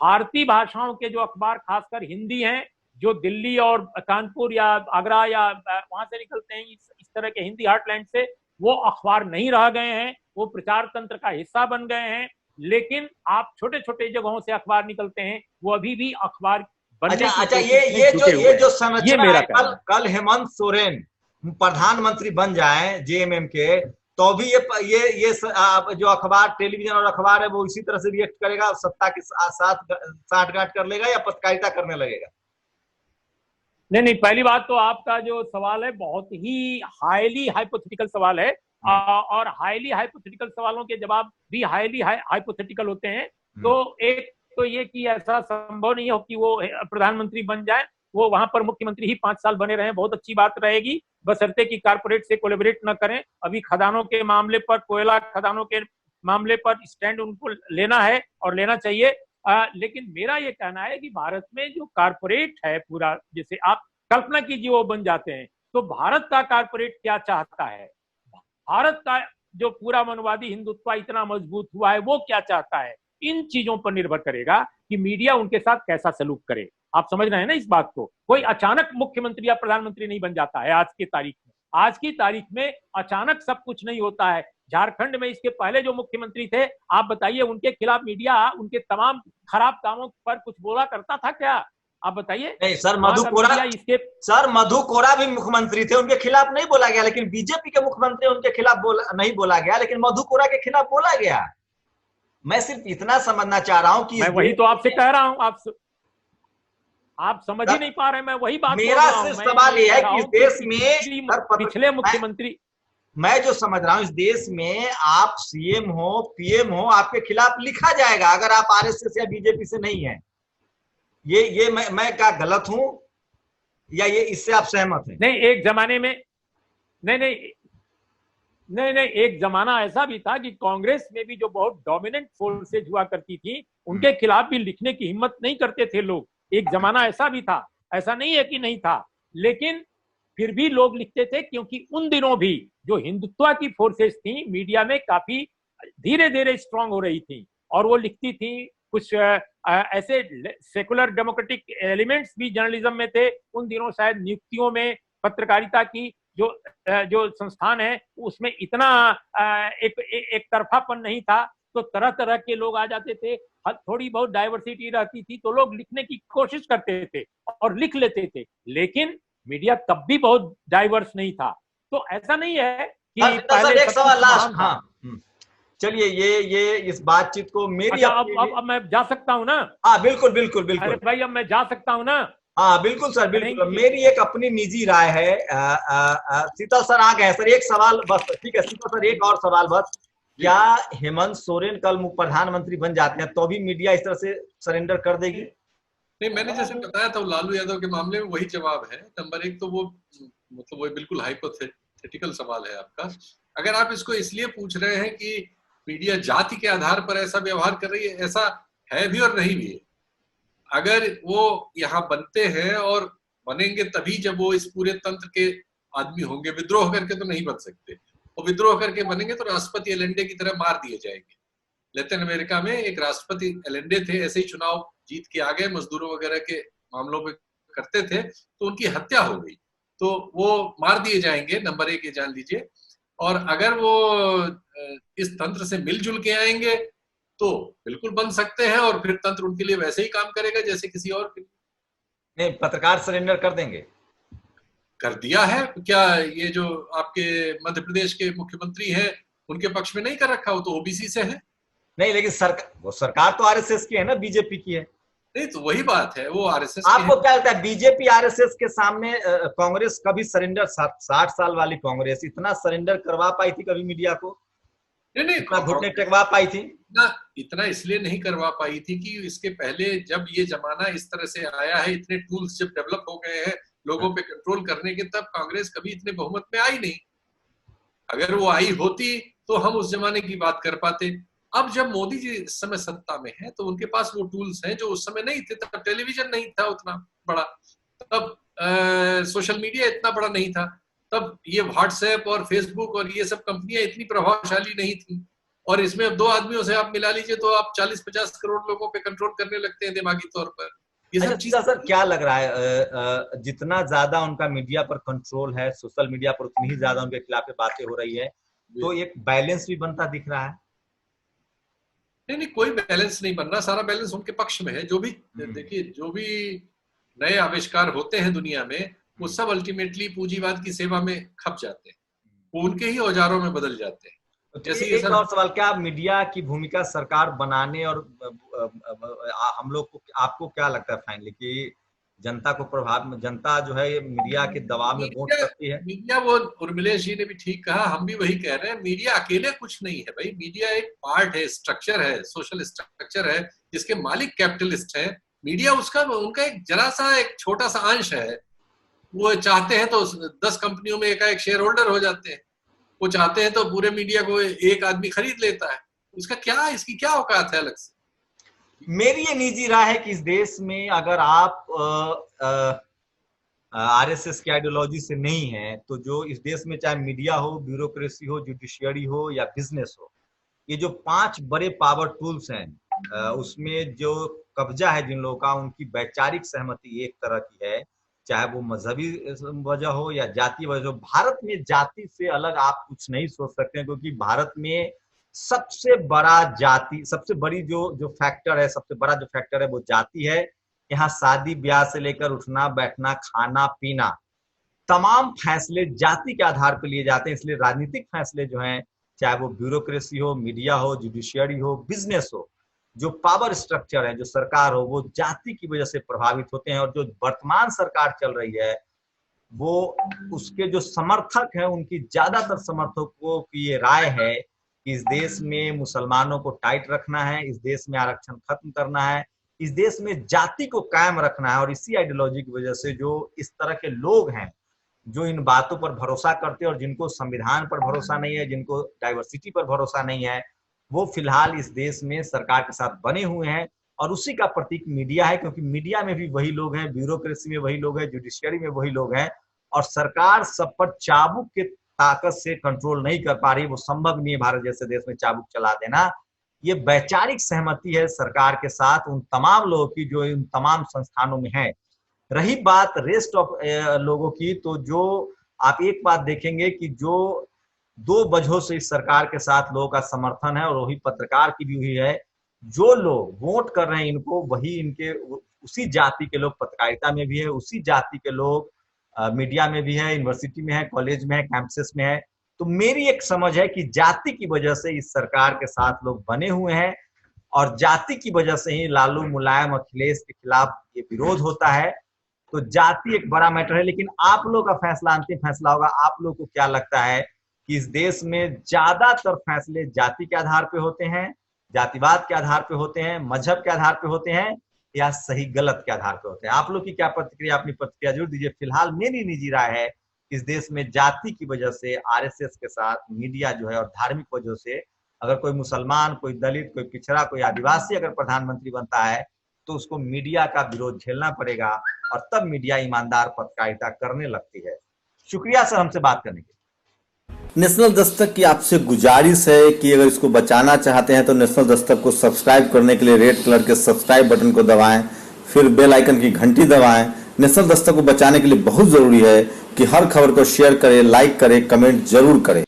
भारतीय भाषाओं के जो अखबार खासकर हिंदी हैं, जो दिल्ली और कानपुर या आगरा या वहां से निकलते हैं, इस तरह के हिंदी हार्टलैंड से, वो अखबार नहीं रह गए हैं, वो प्रचार तंत्र का हिस्सा बन गए हैं। लेकिन आप छोटे छोटे जगहों से अखबार निकलते हैं, वो अभी भी अखबार बनने अच्छा ये जो संरचना है, कल हेमंत सोरेन प्रधानमंत्री बन जाएं जेएमएम के, तो भी ये जो अखबार, टेलीविजन और अखबार है, वो इसी तरह से रिएक्ट करेगा, सत्ता के साथ साठगांठ कर लेगा या पत्रकारिता करने लगेगा? नहीं नहीं, पहली बात तो आपका जो सवाल है बहुत ही हाईली हाइपोथेटिकल सवाल है, और हाईली हाइपोथेटिकल सवालों के जवाब भी हाईली हाइपोथेटिकल होते हैं। तो एक तो ये कि ऐसा संभव नहीं हो कि वो प्रधानमंत्री बन जाए, वो वहां पर मुख्यमंत्री ही 5 साल बने रहे, बहुत अच्छी बात रहेगी, बशर्ते कि कारपोरेट से कोलैबोरेट न करें। अभी खदानों के मामले पर, कोयला खदानों के मामले पर स्टैंड उनको लेना है और लेना चाहिए। लेकिन मेरा ये कहना है कि भारत में जो कारपोरेट है पूरा, जैसे आप कल्पना कीजिए वो बन जाते हैं, तो भारत का कारपोरेट क्या चाहता है, भारत का जो पूरा मनवादी हिंदुत्व इतना मजबूत हुआ है वो क्या चाहता है, इन चीजों पर निर्भर करेगा कि मीडिया उनके साथ कैसा सलूक करे। आप समझ रहे हैं ना इस बात को? कोई अचानक मुख्यमंत्री या प्रधानमंत्री नहीं बन जाता है आज की तारीख में। आज की तारीख में अचानक सब कुछ नहीं होता है। झारखंड में इसके पहले जो मुख्यमंत्री थे, आप बताइए, उनके खिलाफ मीडिया उनके तमाम खराब कामों पर कुछ बोला करता था क्या? आप बताइए। नहीं सर, मधु कोड़ा भी मुख्यमंत्री थे, उनके खिलाफ नहीं बोला गया, लेकिन बीजेपी के मुख्यमंत्री उनके खिलाफ नहीं बोला गया, लेकिन मधु कोड़ा के खिलाफ बोला गया। मैं सिर्फ इतना समझना चाह रहा हूं कि मैं वही तो आपसे कह रहा हूं, आप समझ ही नहीं पा रहे। मैं वही बात मेरा सिर्फ सवाल ये है कि इस देश में पिछले मुख्यमंत्री, मैं जो समझ रहा हूं, इस देश में आप सीएम हो, पीएम हो, आपके खिलाफ लिखा जाएगा अगर आप आरएसएस या बीजेपी से नहीं है। ये मैं क्या गलत हूं या ये इससे आप सहमत हैं? नहीं, एक जमाने में नहीं, एक जमाना ऐसा भी था कि कांग्रेस में भी जो बहुत डोमिनेंट फोर्सेज हुआ करती थी, उनके खिलाफ भी लिखने की हिम्मत नहीं करते थे लोग। एक जमाना ऐसा भी था, ऐसा नहीं है कि नहीं था, लेकिन फिर भी लोग लिखते थे, क्योंकि उन दिनों भी जो हिंदुत्व की फोर्सेस थी मीडिया में काफी धीरे धीरे स्ट्रांग हो रही थी, और वो लिखती थी। कुछ ऐसे सेकुलर डेमोक्रेटिक एलिमेंट्स भी जर्नलिज्म में थे उन दिनों। शायद नियुक्तियों में पत्रकारिता की जो संस्थान है उसमें इतना एक तरफापन नहीं था, तो तरह तरह के लोग आ जाते थे, थोड़ी बहुत डाइवर्सिटी रहती थी, तो लोग लिखने की कोशिश करते थे और लिख लेते थे। लेकिन मीडिया तब भी बहुत डाइवर्स नहीं था। तो ऐसा नहीं है कि पहले एक सवाल लास्ट। हाँ चलिए, ये इस बातचीत को मेरी अब मैं जा सकता हूँ ना? हाँ बिल्कुल बिल्कुल बिल्कुल। अरे भाई, अब मैं जा सकता हूँ ना? हाँ बिल्कुल सर, बिल्कुल। मेरी एक अपनी निजी राय है। शीतल सर आ गए सर, एक सवाल बस। ठीक है शीतल सर, एक और सवाल बस। क्या हेमंत सोरेन कल प्रधानमंत्री बन जाते हैं तो भी मीडिया इस तरह से सरेंडर कर देगी? नहीं, मैंने जैसे बताया था लालू यादव के मामले में वही जवाब है। नंबर एक तो वो मतलब वो बिल्कुल हाइपोथेटिकल सवाल है आपका। अगर आप इसको इसलिए पूछ रहे हैं कि मीडिया जाति के आधार पर ऐसा व्यवहार कर रही है, ऐसा है भी और नहीं भी है। अगर वो यहाँ बनते हैं और बनेंगे तभी जब वो इस पूरे तंत्र के आदमी होंगे। विद्रोह करके तो नहीं बन सकते, और विद्रोह करके बनेंगे तो राष्ट्रपति एलेंडे की तरह मार दिए जाएंगे। लैटिन अमेरिका में एक राष्ट्रपति एलेंडे थे, ऐसे ही चुनाव जीत के आ गए, मजदूरों वगैरह के मामलों में करते थे, तो उनकी हत्या हो गई, तो वो मार दिए जाएंगे। नंबर एक ये जान लीजिए। और अगर वो इस तंत्र से मिलजुल के आएंगे तो बिल्कुल बन सकते हैं, और फिर तंत्र उनके लिए वैसे ही काम करेगा जैसे किसी और के। नहीं, पत्रकार सरेंडर कर देंगे? कर दिया है क्या? ये जो आपके मध्य प्रदेश के मुख्यमंत्री हैं उनके पक्ष में नहीं कर रखा, वो तो ओबीसी से है। नहीं, लेकिन सरकार तो आरएसएस की है ना, बीजेपी की है। नहीं तो वही बात है, वो आरएसएस। आपको क्या लगता है बीजेपी आरएसएस के सामने कांग्रेस कभी सरेंडर, 60 साल वाली कांग्रेस इतना सरेंडर करवा पाई थी कभी मीडिया को? नहीं, घुटने टेकवा पाई थी ना? इतना इसलिए नहीं करवा पाई थी कि इसके पहले जब ये जमाना इस तरह से आया है, इतने टूल्स जब डेवलप हो गए हैं लोगों पे कंट्रोल करने के, तब कांग्रेस कभी इतने बहुमत में आई नहीं। अगर वो आई होती तो हम उस जमाने की बात कर पाते। अब जब मोदी जी इस समय सत्ता में है तो उनके पास वो टूल्स हैं जो उस समय नहीं थे। तब टेलीविजन नहीं था उतना बड़ा, तब सोशल मीडिया इतना बड़ा नहीं था, तब ये व्हाट्सएप और फेसबुक और ये सब कंपनियां इतनी प्रभावशाली नहीं थी। और इसमें अब 2 आदमियों से आप मिला लीजिए तो आप 40-50 करोड़ लोगों पे कंट्रोल करने लगते हैं दिमागी तौर पर। ये सब चीजें सर क्या लग रहा है, जितना ज्यादा उनका मीडिया पर कंट्रोल है, सोशल मीडिया पर उतनी ही ज्यादा उनके खिलाफ बातें हो रही है, तो एक बैलेंस भी बनता दिख रहा है? नहीं, कोई बैलेंस नहीं बन रहा। सारा बैलेंस उनके पक्ष में है। जो भी देखिए, जो भी नए आविष्कार होते हैं दुनिया में वो सब अल्टीमेटली पूंजीवाद की सेवा में खप जाते हैं, वो उनके ही औजारों में बदल जाते हैं। जैसे एक और सवाल, क्या मीडिया की भूमिका सरकार बनाने और हम लोग को, आपको क्या लगता है फाइनली कि जनता को प्रभाव, जनता जो है मीडिया के दबाव में वोट करती है? मीडिया, वो उर्मिलेश जी ने भी ठीक कहा, हम भी वही कह रहे हैं, मीडिया अकेले कुछ नहीं है भाई। मीडिया एक पार्ट है, स्ट्रक्चर है, सोशल स्ट्रक्चर है, जिसके मालिक कैपिटलिस्ट है। मीडिया उनका एक जरा सा एक छोटा सा अंश है। वो चाहते हैं तो 10 कंपनियों में एक शेयर होल्डर हो जाते हैं, वो चाहते हैं तो पूरे मीडिया को एक आदमी खरीद लेता है। इसकी क्या औकात है अलग से? मेरी ये निजी राय है कि इस देश में अगर आप आरएसएस की आइडियोलॉजी से नहीं है, तो जो इस देश में चाहे मीडिया हो, ब्यूरोक्रेसी हो, जुडिशियरी हो या बिजनेस हो, ये जो 5 बड़े पावर टूल्स हैं, उसमें जो कब्जा है जिन लोगों का, उनकी वैचारिक सहमति एक तरह की है, चाहे वो मजहबी वजह हो या जाति वजह हो। भारत में जाति से अलग आप कुछ नहीं सोच सकते हैं, क्योंकि भारत में सबसे बड़ी जो फैक्टर है, सबसे बड़ा जो फैक्टर है वो जाति है। यहाँ शादी ब्याह से लेकर उठना बैठना, खाना पीना, तमाम फैसले जाति के आधार पर लिए जाते हैं। इसलिए राजनीतिक फैसले जो हैं, चाहे वो ब्यूरोक्रेसी हो, मीडिया हो, जुडिशियरी हो, बिजनेस हो, जो पावर स्ट्रक्चर है, जो सरकार हो, वो जाति की वजह से प्रभावित होते हैं। और जो वर्तमान सरकार चल रही है, वो उसके जो समर्थक हैं, उनकी ज्यादातर समर्थकों की ये राय है कि इस देश में मुसलमानों को टाइट रखना है, इस देश में आरक्षण खत्म करना है, इस देश में जाति को कायम रखना है। और इसी आइडियोलॉजी की वजह से जो इस तरह के लोग हैं, जो इन बातों पर भरोसा करते हैं और जिनको संविधान पर भरोसा नहीं है, जिनको डाइवर्सिटी पर भरोसा नहीं है, वो फिलहाल इस देश में सरकार के साथ बने हुए हैं। और उसी का प्रतीक मीडिया है, क्योंकि मीडिया में भी वही लोग हैं, ब्यूरोक्रेसी में वही लोग हैं, जुडिशियरी में वही लोग हैं, और सरकार सब पर चाबुक के ताकत से कंट्रोल नहीं कर पा रही। वो संभव नहीं है भारत जैसे देश में चाबुक चला देना। ये वैचारिक सहमति है सरकार के साथ उन तमाम लोगों की जो इन तमाम संस्थानों में है। रही बात रेस्ट ऑफ लोगों की, तो जो आप एक बात देखेंगे कि जो 2 वजहों से इस सरकार के साथ लोगों का समर्थन है, और वही पत्रकार की भी हुई है। जो लोग वोट कर रहे हैं इनको, वही इनके उसी जाति के लोग पत्रकारिता में भी है, उसी जाति के लोग मीडिया में भी है, यूनिवर्सिटी में है, कॉलेज में है, कैंपसेस में है। तो मेरी एक समझ है कि जाति की वजह से इस सरकार के साथ लोग बने हुए हैं, और जाति की वजह से ही लालू, मुलायम, अखिलेश के खिलाफ ये विरोध होता है। तो जाति एक बड़ा मैटर है, लेकिन आप लोग का फैसला अंतिम फैसला होगा। आप लोग को क्या लगता है कि इस देश में ज्यादातर फैसले जाति के आधार पे होते हैं, जातिवाद के आधार पे होते हैं, मजहब के आधार पे होते हैं, या सही गलत के आधार पे होते हैं? आप लोग की क्या प्रतिक्रिया, अपनी प्रतिक्रिया जरूर दीजिए। फिलहाल मेरी निजी राय है, इस देश में जाति की वजह से आरएसएस के साथ मीडिया जो है, और धार्मिक वजह से, अगर कोई मुसलमान, कोई दलित, कोई पिछड़ा, कोई आदिवासी अगर प्रधानमंत्री बनता है, तो उसको मीडिया का विरोध झेलना पड़ेगा, और तब मीडिया ईमानदार पत्रकारिता करने लगती है। शुक्रिया सर हमसे बात करने के लिए। नेशनल दस्तक की आपसे गुजारिश है कि अगर इसको बचाना चाहते हैं तो नेशनल दस्तक को सब्सक्राइब करने के लिए रेड कलर के सब्सक्राइब बटन को दबाएं, फिर बेल आइकन की घंटी दबाएं। नेशनल दस्तक को बचाने के लिए बहुत जरूरी है कि हर खबर को शेयर करें, लाइक करें, कमेंट जरूर करें।